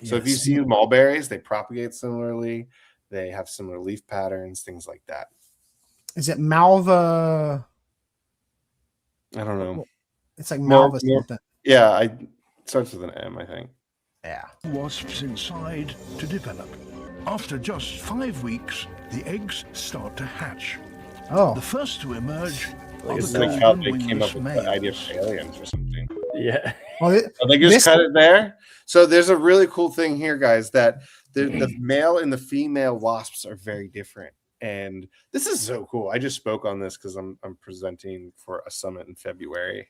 So if you see mulberries, they propagate similarly. They have similar leaf patterns, things like that. Is it Malva? I don't know. It's like Malva something. Yeah, it starts with an M, I think. Yeah. Wasps inside to develop. After just 5 weeks, the eggs start to hatch. Oh. The first to emerge are It's the like how golden they came up wingless with the idea males. of aliens or something. Yeah. Well, they just cut it there. So there's a really cool thing here, guys, that the male and the female wasps are very different. And this is so cool. I just spoke on this because I'm presenting for a summit in February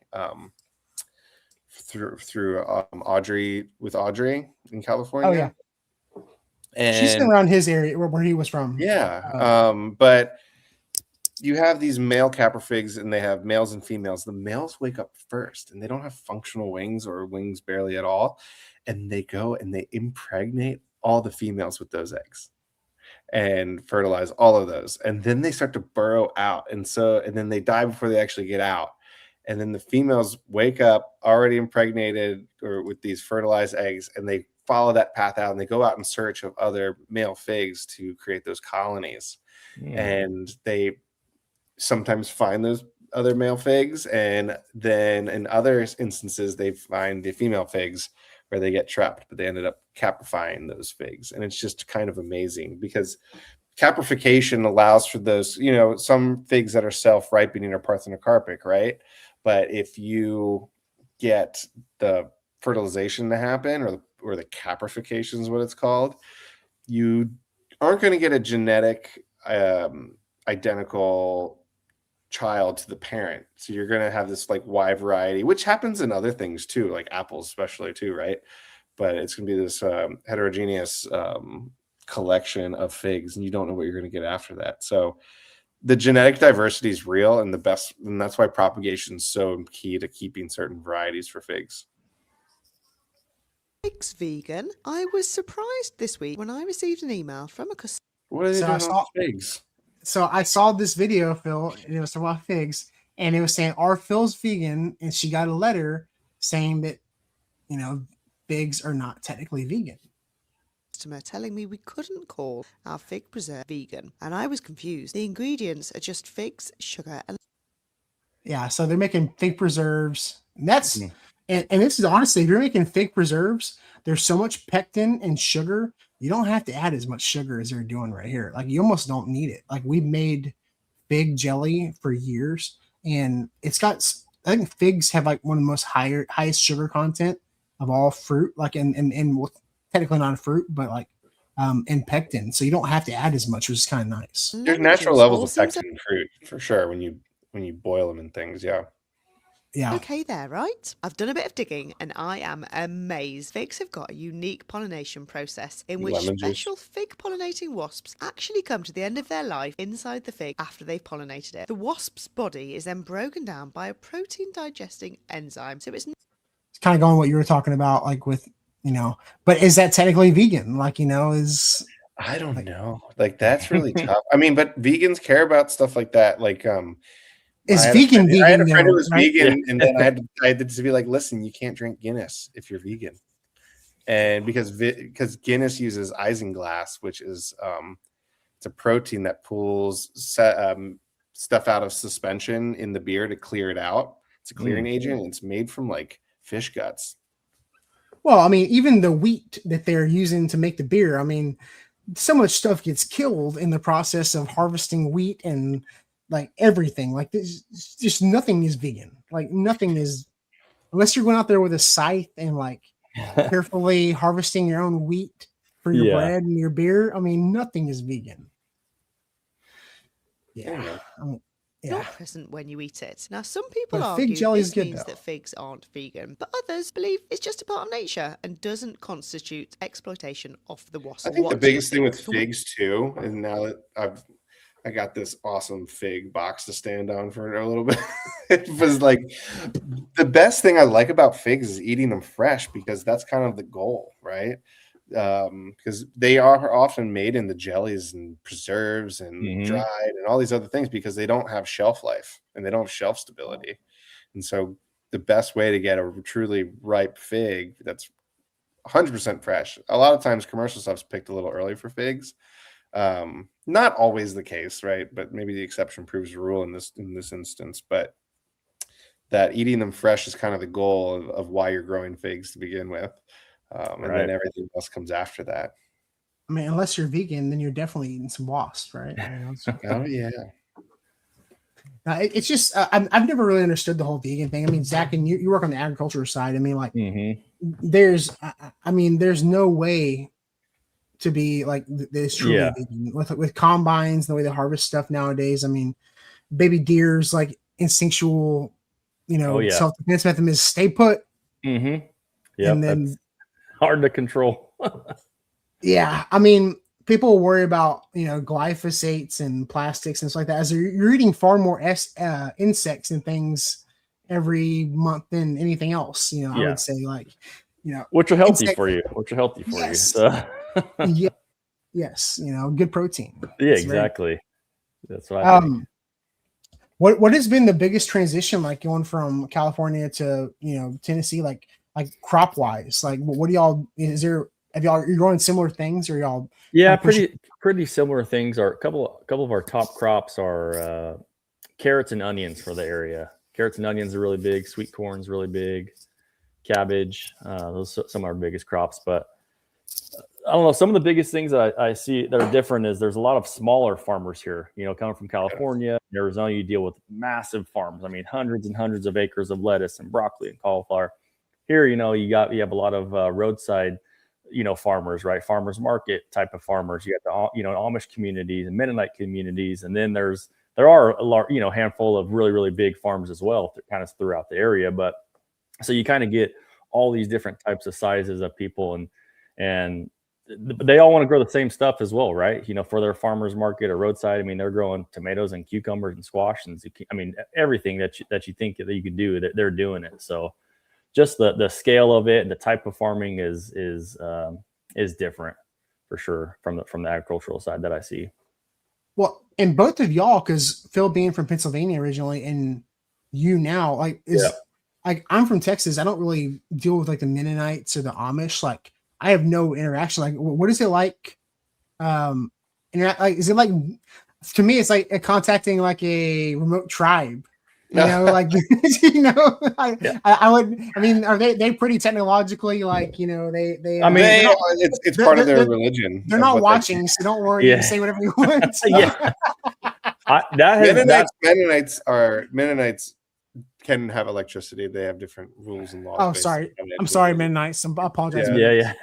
through Audrey in California. Oh yeah. And she's been around his area where he was from. Yeah. But you have these male caprifigs and they have males and females. The males wake up first and they don't have functional wings or wings barely at all. And they go and they impregnate all the females with those eggs and fertilize all of those. And then they start to burrow out. And then they die before they actually get out. And then the females wake up already impregnated or with these fertilized eggs, and they follow that path out and they go out in search of other male figs to create those colonies. And they sometimes find those other male figs, and then in other instances they find the female figs where they get trapped, but they ended up caprifying those figs. And it's just kind of amazing because caprification allows for those, some figs that are self-ripening are parthenocarpic, right? But if you get the fertilization to happen, or the caprification is what it's called, you aren't going to get a genetic identical child to the parent. So you're going to have this like Y variety, which happens in other things too, like apples especially too, right? But it's going to be this heterogeneous collection of figs, and you don't know what you're going to get after that. So the genetic diversity is real, and that's why propagation is so key to keeping certain varieties for figs. Figs vegan. I was surprised this week when I received an email from a customer. What are they doing with figs? So I saw this video, Phil, and it was about figs, and it was saying, "Are Phil's vegan?" And she got a letter saying that, figs are not technically vegan. Telling me we couldn't call our fig preserve vegan, and I was confused. The ingredients are just figs, sugar, and so they're making fig preserves. And that's and this is honestly, if you're making fig preserves, there's so much pectin and sugar, you don't have to add as much sugar as they're doing right here. Like, you almost don't need it. Like, we've made fig jelly for years, and it's got, I think figs have like one of the most highest sugar content of all fruit, like in technically not a fruit, but like in pectin. So you don't have to add as much, which is kind of nice. There's natural levels of pectin in fruit for sure when you boil them and things. Yeah. Okay there, right? I've done a bit of digging and I am amazed. Figs have got a unique pollination process in which special fig pollinating wasps actually come to the end of their life inside the fig after they've pollinated it. The wasp's body is then broken down by a protein digesting enzyme. So it's kind of going what you were talking about, like with, but is that technically vegan? Like, is I don't know. Like, that's really tough. I mean, but vegans care about stuff like that. Like, is vegan vegan? I had a friend who was right? vegan, and then I had to be like, listen, you can't drink Guinness if you're vegan, and because Guinness uses isinglass, which is It's a protein that pulls stuff out of suspension in the beer to clear it out. It's a clearing agent. And it's made from like fish guts. Well, I mean, even the wheat that they're using to make the beer, I mean, so much stuff gets killed in the process of harvesting wheat and like everything. Like this, just nothing is vegan. Like nothing is, unless you're going out there with a scythe and like carefully harvesting your own wheat for your bread and your beer. I mean, nothing is vegan. Yeah. Not present when you eat it. Now, some people But argue fig jelly is this good, means though. that figs aren't vegan, but others believe it's just a part of nature and doesn't constitute exploitation of the wasp. I think the biggest thing with figs too, and now that I got this awesome fig box to stand on for a little bit, it was like the best thing I like about figs is eating them fresh, because that's kind of the goal, right? Because they are often made in the jellies and preserves and dried and all these other things, because they don't have shelf life and they don't have shelf stability. And so the best way to get a truly ripe fig that's 100% fresh, a lot of times commercial stuff's picked a little early for figs. Not always the case, right? But maybe the exception proves the rule in this instance. But that eating them fresh is kind of the goal of why you're growing figs to begin with. And then everything else comes after that. I mean, unless you're vegan, then you're definitely eating some wasps, right? Oh yeah. It's just I've never really understood the whole vegan thing. I mean, Zach, and you work on the agriculture side. I mean, like there's no way to be like this truly vegan with combines, the way they harvest stuff nowadays. I mean, baby deer's like instinctual, self-defense method is stay put. Yeah, and then hard to control. Yeah, I mean, people worry about glyphosates and plastics and stuff like that. As you're eating far more insects and things every month than anything else. I would say which are healthy for you. So. Yes, good protein. Yeah, exactly. That's what I think. What has been the biggest transition, like going from California to Tennessee, like crop wise? Like, what do y'all? You're growing similar things, or y'all? Yeah, pretty similar things. A couple of our top crops are carrots and onions for the area. Carrots and onions are really big. Sweet corn's really big. Cabbage, those are some of our biggest crops. But I don't know. Some of the biggest things that I see that are different is there's a lot of smaller farmers here. Coming from California, Arizona, you deal with massive farms. I mean, hundreds and hundreds of acres of lettuce and broccoli and cauliflower. Here, you have a lot of roadside, farmers, right? Farmers market type of farmers. You got the Amish communities and Mennonite communities, and then there are a large, handful of really, really big farms as well, kind of throughout the area. But so you kind of get all these different types of sizes of people, and they all want to grow the same stuff as well, right? For their farmers market or roadside. I mean, they're growing tomatoes and cucumbers and squash and zucchini. I mean, everything that you think that you can do, that they're doing it. So just the scale of it and the type of farming is different for sure from the agricultural side that I see. Well, and both of y'all, because Phil being from Pennsylvania originally, and you now, like I'm from Texas. I don't really deal with like the Mennonites or the Amish. Like I have no interaction. Like, what is it like? Is it like, to me, it's like contacting like a remote tribe. I mean, are they pretty technically like, it's part of their religion. They're not watching, so don't worry. You can say whatever you want. Mennonites can have electricity. They have different rules and laws. Oh, sorry. I'm sorry, Mennonites. I apologize. Yeah.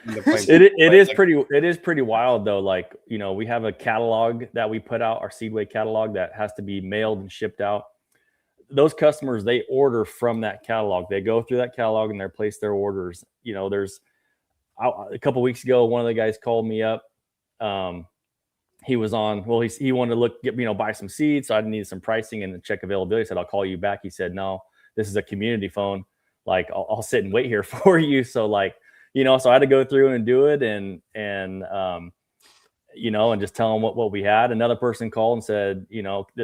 It is pretty wild though. Like, we have a catalog that we put out, our Seedway catalog, that has to be mailed and shipped out. Those customers, they order from that catalog. They go through that catalog and they place their orders. There's a couple of weeks ago, one of the guys called me up. He was on, he wanted to buy some seeds. So I needed some pricing and check availability. I said, I'll call you back. He said, no, this is a community phone. Like I'll sit and wait here for you. So so I had to go through and do it and just tell them what we had. Another person called and said,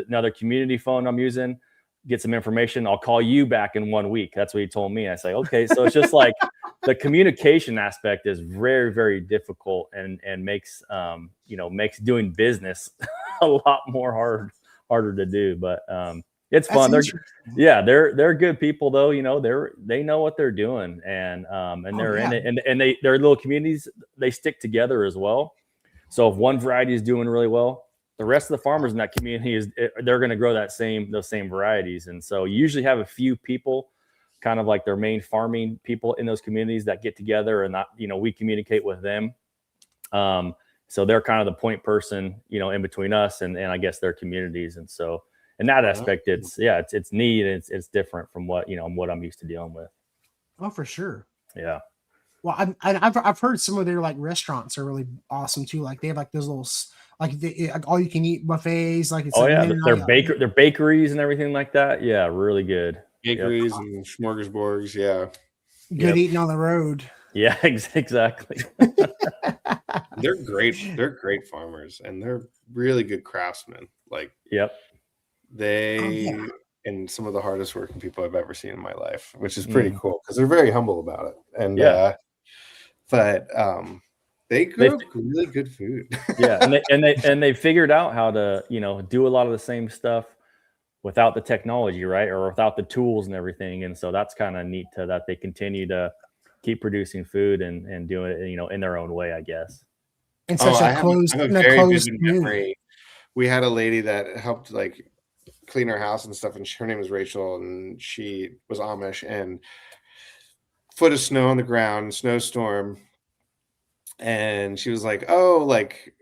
another community phone I'm using, get some information. I'll call you back in 1 week. That's what he told me. I say, okay. So it's just like, the communication aspect is very, very difficult and makes makes doing business a lot more harder to do. But it's fun. They're good people though. They know what they're doing, and they're in it, and their little communities, they stick together as well. So if one variety is doing really well, the rest of the farmers in that community they're going to grow those same varieties. And so you usually have a few people, kind of like their main farming people in those communities, that get together, and we communicate with them. So they're kind of the point person, in between us and I guess their communities. And so in that aspect, it's neat. And it's different from what I'm used to dealing with. Oh, for sure. Yeah. Well, I've heard some of their like restaurants are really awesome too. Like they have like those little like all you can eat buffets. Like it's their bakeries and everything like that. Yeah, really good bakeries and smorgasbords. Yeah, good eating on the road. Yeah, exactly. They're great. They're great farmers, and they're really good craftsmen. Like, and some of the hardest working people I've ever seen in my life, which is pretty cool because they're very humble about it. And but they grow really good food. and they figured out how to do a lot of the same stuff without the technology, right, or without the tools and everything. And so that's kind of neat that they continue to keep producing food and doing it in their own way, I guess. And such a closed memory. We had a lady that helped like clean our house and stuff, and her name was Rachel, and she was Amish, and foot of snow on the ground, snowstorm, and she was like, oh, like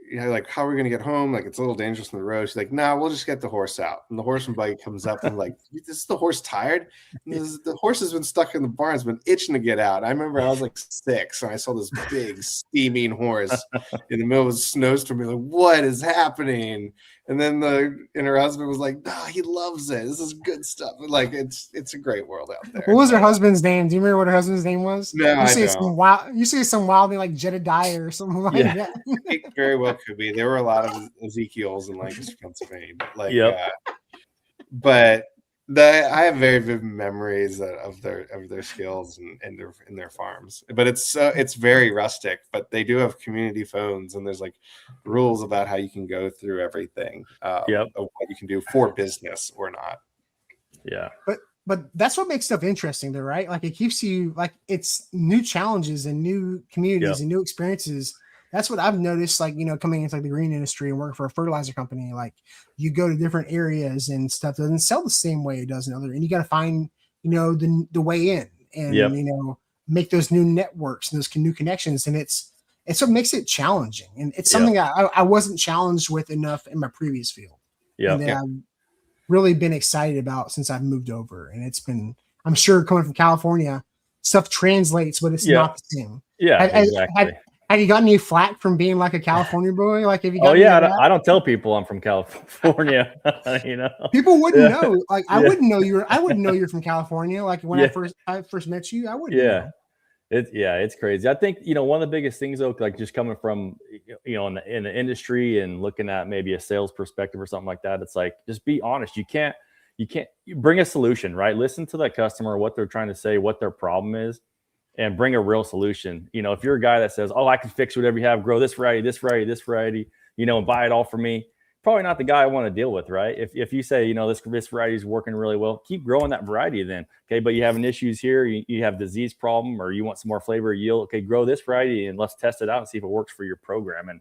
how are we gonna get home? Like it's a little dangerous on the road. She's like, nah, we'll just get the horse out. And the horse and buggy comes up, and like, is the horse tired? The horse has been stuck in the barn, it's been itching to get out. I remember I was like 6 and I saw this big steaming horse in the middle of a snowstorm. Like, what is happening? And then her husband was like, "No, he loves it. This is good stuff." Like it's a great world out there. What was her husband's name? Do you remember what her husband's name was? No, I don't. You say some wild name like Jedediah or something like that. It very well could be. There were a lot of Ezekiels in Lancaster, Pennsylvania. Like, but I have very vivid memories of their skills and their farms. But it's very rustic. But they do have community phones, and there's like rules about how you can go through everything. Of what you can do for business or not. Yeah. But that's what makes stuff interesting, though, right? Like it keeps you like it's new challenges and new communities and new experiences. That's what I've noticed, like, coming into like the green industry and working for a fertilizer company, like you go to different areas and stuff doesn't sell the same way it does in other, and you got to find, the way in and, make those new networks and those new connections. And it's what makes it challenging. And it's something I wasn't challenged with enough in my previous field. And that I've really been excited about since I've moved over. And it's been, I'm sure coming from California, stuff translates, but it's not the same. Yeah, exactly. Have you gotten any flack from being like a California boy? Like, have you? I don't tell people I'm from California. People wouldn't know. Like, I wouldn't know you're. I wouldn't know you're from California. Like when I first met you, I wouldn't. Yeah, it's crazy. I think one of the biggest things though, like just coming from in the industry and looking at maybe a sales perspective or something like that, it's like just be honest. You bring a solution, right? Listen to that customer, what they're trying to say, what their problem is, and bring a real solution. If you're a guy that says, "Oh, I can fix whatever you have, grow this variety, and buy it all for me," probably not the guy I want to deal with, right? If you say, this variety is working really well, keep growing that variety then. Okay, but you having issues here, you have disease problem, or you want some more flavor or yield. Okay, grow this variety and let's test it out and see if it works for your program. And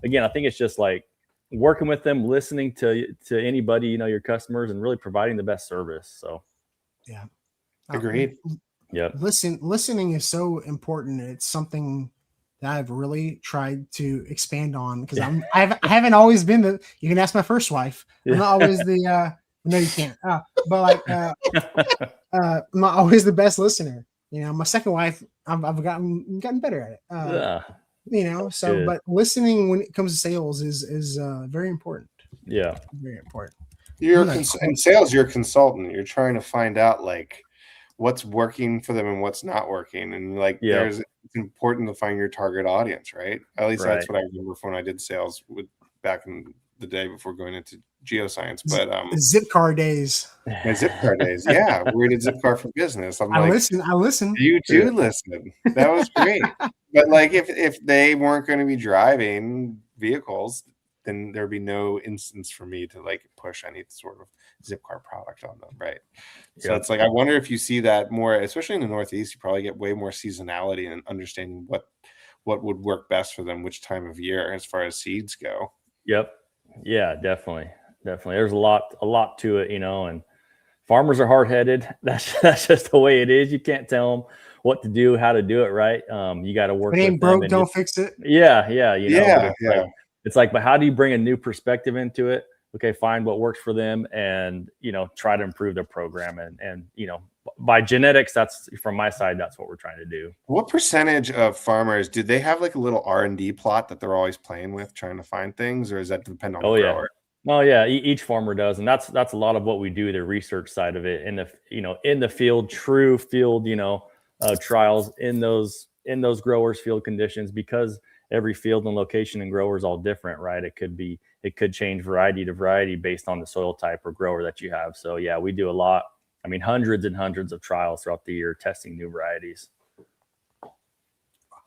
again, I think it's just like working with them, listening to anybody, your customers, and really providing the best service. So, yeah, agreed. Yeah. Listening is so important. It's something that I've really tried to expand on because I haven't always been you can ask my first wife. I'm not always no, you can't. But I'm not always the best listener. My second wife, I've gotten better at it. So but listening when it comes to sales is very important. Yeah. Very important. In sales, you're a consultant. You're trying to find out like what's working for them and what's not working. And like, it's important to find your target audience, right? At least that's what I remember from when I did sales back in the day before going into geoscience. But Zipcar days. My Zipcar days. Yeah, we did Zipcar for business. I listen. You do listen. That was great. But like, if they weren't going to be driving vehicles, then there'd be no instance for me to like push any sort of Zipcar product on them, right? So it's like, I wonder if you see that more, especially in the Northeast. You probably get way more seasonality and understanding what would work best for them, which time of year, as far as seeds go. Yep. Yeah, definitely. There's a lot to it, and farmers are hard-headed. That's just the way it is. You can't tell them what to do, how to do it right. You got to work. It ain't broke, don't fix it. Yeah. It's like, but how do you bring a new perspective into it? Okay, find what works for them, and try to improve their program, and by genetics, that's from my side. That's what we're trying to do. What percentage of farmers do they have like a little R&D plot that they're always playing with, trying to find things, or does that depend on the grower? Oh yeah, each farmer does, and that's a lot of what we do, the research side of it, in the field, true field, trials in those growers' field conditions, because every field and location and grower is all different, right? It could change variety to variety based on the soil type or grower that you have. So yeah, we do a lot. I mean, hundreds and hundreds of trials throughout the year testing new varieties.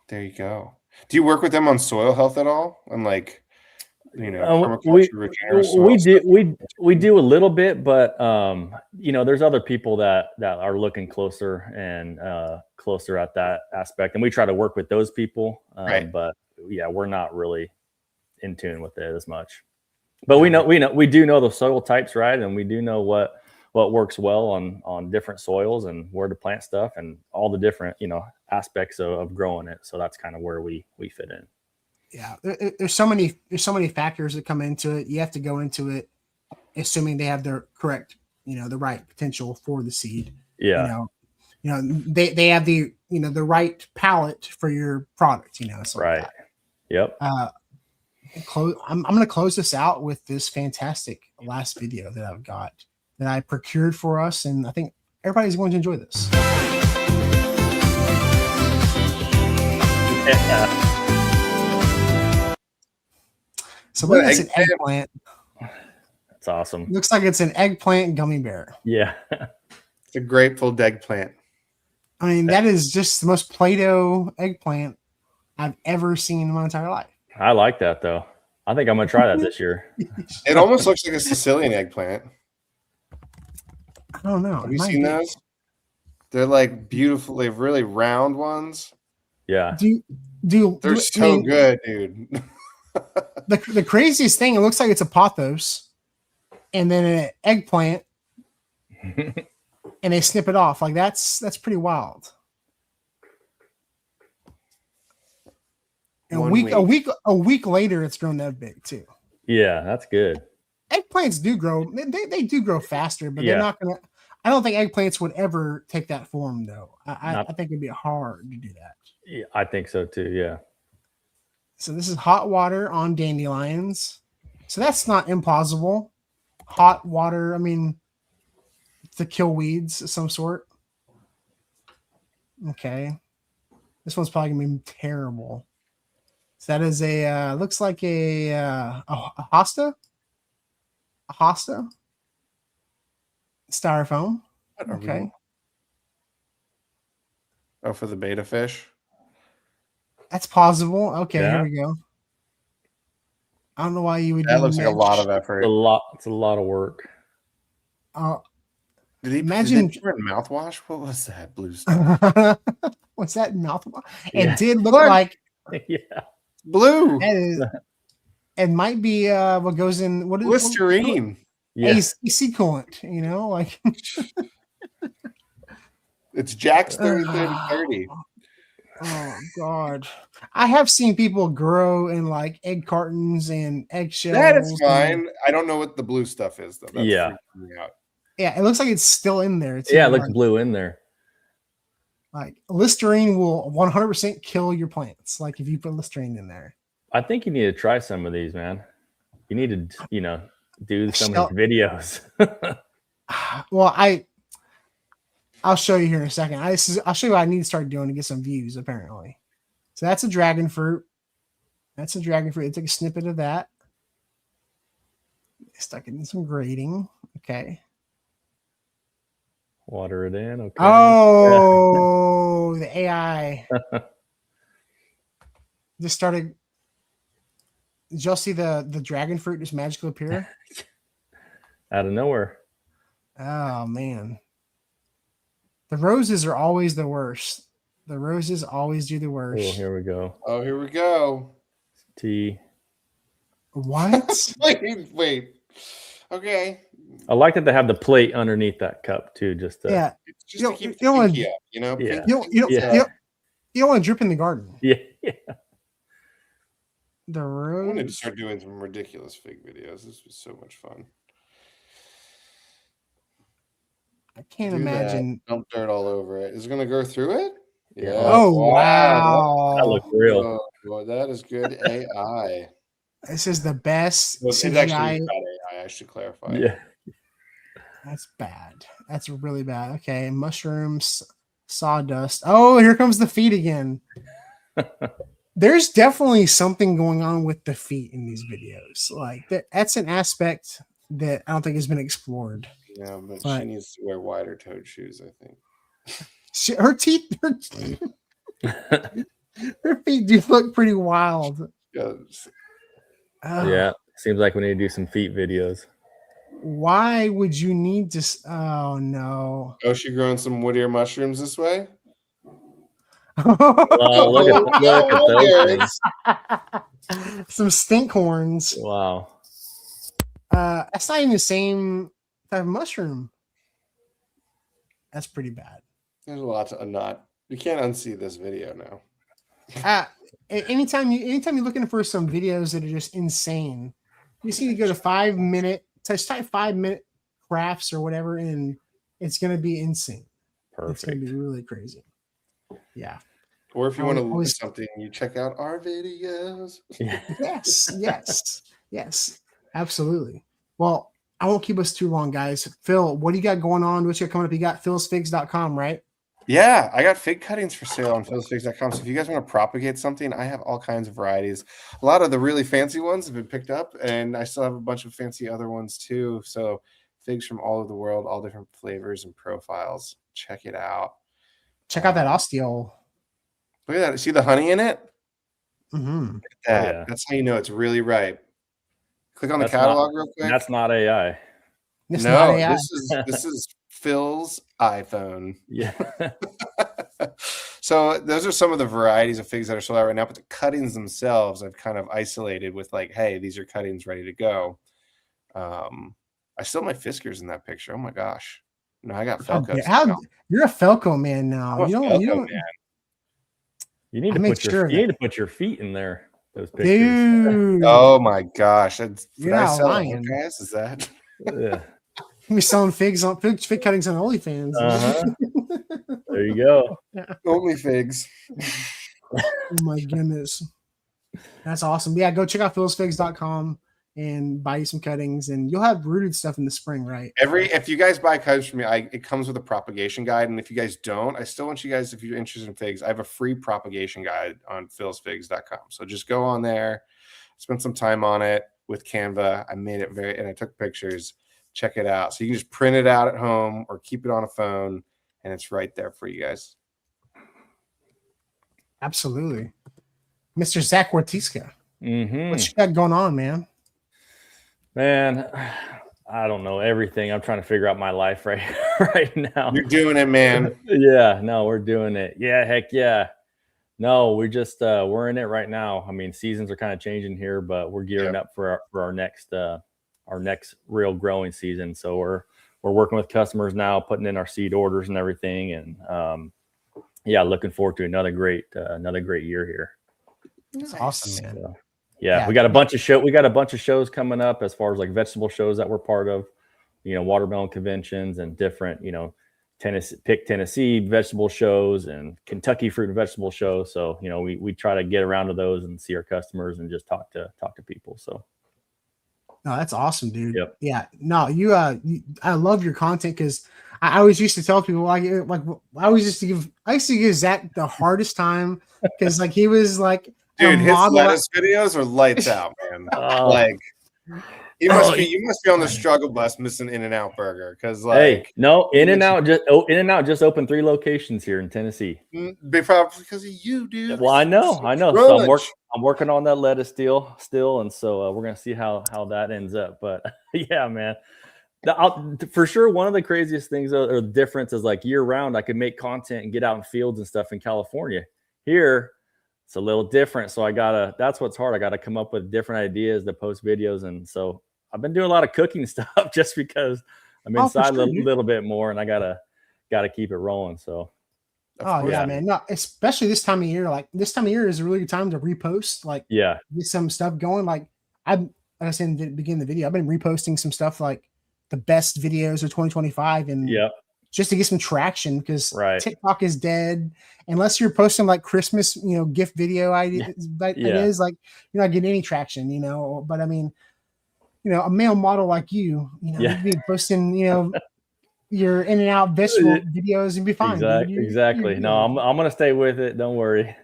There you go. Do you work with them on soil health at all? And like, we do a little bit, but there's other people that are looking closer at that aspect, and we try to work with those people. Right. But yeah, we're not really in tune with it as much. But we do know the soil types, right? And we do know what works well on different soils and where to plant stuff and all the different, aspects of growing it. So that's kind of where we fit in. Yeah. There's so many factors that come into it. You have to go into it assuming they have their correct, the right potential for the seed. Yeah. They have the, the right palate for your product, so right. Like yep. I'm going to close this out with this fantastic last video that I've got that I procured for us, and I think everybody's going to enjoy this. Yeah. So look, it's an eggplant. That's awesome. Looks like it's an eggplant gummy bear. Yeah. It's a grateful eggplant. I mean, that is just the most Play-Doh eggplant I've ever seen in my entire life. I like that though. I think I'm gonna try that this year. It almost looks like a Sicilian eggplant. I don't know. Have you seen those? They're like beautiful. They have really round ones. Yeah. They're so good, dude. The craziest thing, it looks like it's a pothos and then an eggplant and they snip it off. Like that's pretty wild. And a week later, it's grown that big too. Yeah, that's good. Eggplants do grow. They do grow faster, but they're not gonna. I don't think eggplants would ever take that form, though. I think it'd be hard to do that. Yeah, I think so too. Yeah. So this is hot water on dandelions. So that's not impossible. Hot water. I mean, to kill weeds of some sort. Okay. This one's probably gonna be terrible. So that is a looks like a hosta. A hosta. Styrofoam. Okay. Oh, for the beta fish. That's possible. Okay, Yeah. here we go. I don't know why you would. That looks like a lot of effort. It's a lot of work. Did he imagine pour in mouthwash? What was that blue stuff? What's that mouthwash? Yeah. It did look like Yeah. Blue. It might be what goes in what is Listerine. Yeah. AC coolant, like It's Jack's 30-30-30. Oh God. I have seen people grow in like egg cartons and eggshells. That is fine. I don't know what the blue stuff is though. That's Yeah. freaking me out. Yeah, it looks like it's still in there. Yeah, it looks blue in there. Like Listerine will 100% kill your plants. Like if you put Listerine in there. I think you need to try some of these, man. You need to, do some of these videos. Well, I'll show you here in a second. I'll show you what I need to start doing to get some views, apparently. So that's a dragon fruit. That's a dragon fruit. Take a snippet of that. Stuck it in some grating. Okay. Water it in. Okay. Oh, the AI just started. Did y'all see the dragon fruit just magically appear? Out of nowhere. Oh man. The roses are always the worst. The roses always do the Oh, worst. here we go. Oh, here we go. Tea. What? Wait. Okay. I like that they have the plate underneath that cup too. Just to, Yeah. It's just to keep the pinky up, you know? Yeah. You don't want to drip in the garden. Yeah. The I wanted to rose. start doing some ridiculous fig videos. This was so much fun. I can't Do imagine. that. Dump dirt all over it. Is it going to go through it? Yeah. Oh, wow. That looks real. Oh, boy, that is good AI. This is the best Well, it's CGI. actually bad AI, I should clarify. Yeah. That's bad. That's really bad. Okay, mushrooms, sawdust. Oh, here comes the feet again. There's definitely something going on with the feet in these videos. Like that's an aspect that I don't think has been explored. Yeah, but she needs to wear wider toed shoes, I think. Her teeth, her feet do look pretty wild. Yes. Yeah. Seems like we need to do some feet videos. Why would you need to? Oh no! Oh, she growing some woodier mushrooms this way? Well, look at those things. Some stink horns. Wow. That's not even the same type of mushroom. That's pretty bad. There's a lot to unknot. You can't unsee this video now. Anytime you're looking for some videos that are just insane, you just need to go to 5 minute. Just type 5 minute crafts or whatever, and it's gonna be insane. Perfect. It's gonna be really crazy. Yeah. Or if you want to look at something, you check out our videos. Yes, absolutely. Well, I won't keep us too long, guys. Phil, what do you got going on? What's you got coming up? You got philsfigs.com, right? Yeah, I got fig cuttings for sale on philsfigs.com. So if you guys want to propagate something, I have all kinds of varieties. A lot of the really fancy ones have been picked up, and I still have a bunch of fancy other ones too. So figs from all over the world, all different flavors and profiles. Check it out. Check out that osteo. Look at that. See the honey in it? Mm-hmm. Look at that. Yeah. That's how you know it's really ripe. Click on the catalog real quick. That's not AI. It's not AI. This is Phil's iPhone. Yeah. So those are some of the varieties of figs that are sold out right now, but the cuttings themselves I've kind of isolated with like, hey, these are cuttings ready to go. I still have my Fiskars in that picture. Oh my gosh. No, I got Felco. You're a Felco man now. You don't man. You need to put your feet in there. Those pictures. Dude. Oh my gosh. You're not lying. Guys? Is that? Yeah. We're selling figs on fig cuttings on OnlyFans. There you go. Only figs. Oh my goodness. That's awesome. Yeah, go check out philsfigs.com and buy you some cuttings, and you'll have rooted stuff in the spring, right? If you guys buy cuttings from me, it comes with a propagation guide. And if you guys don't, I still want you guys, if you're interested in figs, I have a free propagation guide on philsfigs.com. So just go on there, spend some time on it with Canva. I made it and I took pictures. Check it out. So you can just print it out at home or keep it on a phone, and it's right there for you guys. Absolutely. Mr. Zach Wortiska. Mm-hmm. What you got going on, man? Man, I don't know everything. I'm trying to figure out my life right now. You're doing it, man. Yeah, no, we're doing it. Yeah, heck yeah. No, we're just we're in it right now. I mean, seasons are kind of changing here, but we're gearing up for our next real growing season. So we're working with customers now, putting in our seed orders and everything, and looking forward to another great year here. That's awesome, man. So, yeah, we got a bunch of shows coming up as far as like vegetable shows that we're part of, watermelon conventions and different, Tennessee vegetable shows and Kentucky fruit and vegetable shows. So, we try to get around to those and see our customers and just talk to people. So. No, that's awesome, dude. Yep. Yeah. No, I love your content because I always used to tell people I used to give Zach the hardest time because he was like, dude, his lettuce videos are lights out, man. You must be on the struggle bus missing In-N-Out Burger because hey, no, In-N-Out just opened 3 locations here in Tennessee. Because of you, dude. Well, I know. So I'm working on that lettuce deal still, and so we're gonna see how that ends up. But yeah, man, for sure, one of the craziest things or the difference is like year round, I could make content and get out in fields and stuff in California. Here, it's a little different, so that's what's hard. I gotta come up with different ideas to post videos, and so I've been doing a lot of cooking stuff just because I'm inside a little bit more, and I gotta keep it rolling. So. Yeah, man. No, especially this time of year. Like this time of year is a really good time to repost. Like, get some stuff going. Like I said in the beginning of the video, I've been reposting some stuff like the best videos of 2025, and just to get some traction because TikTok is dead unless you're posting like Christmas, gift video ideas. Ideas like you're not getting any traction, But I mean, a male model like you, you'd be posting, your In-N-Out vegetable videos and be fine. Exactly. No, I'm gonna stay with it. Don't worry.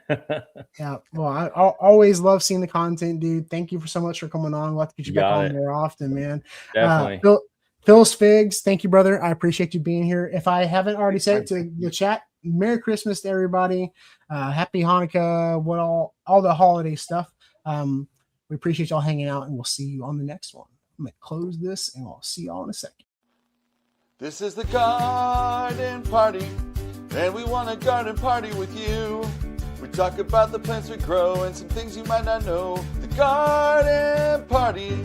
Yeah. Well, I always love seeing the content, dude. Thank you so much for coming on. We'll have to get you back on more often, man. Definitely. Phil's Figs, thank you, brother. I appreciate you being here. If I haven't already said it to the chat, Merry Christmas to everybody. Happy Hanukkah, all the holiday stuff. We appreciate y'all hanging out, and we'll see you on the next one. I'm gonna close this, and I'll see y'all in a second. This is the garden party, and we want a garden party with you. We talk about the plants we grow and some things you might not know. The garden party.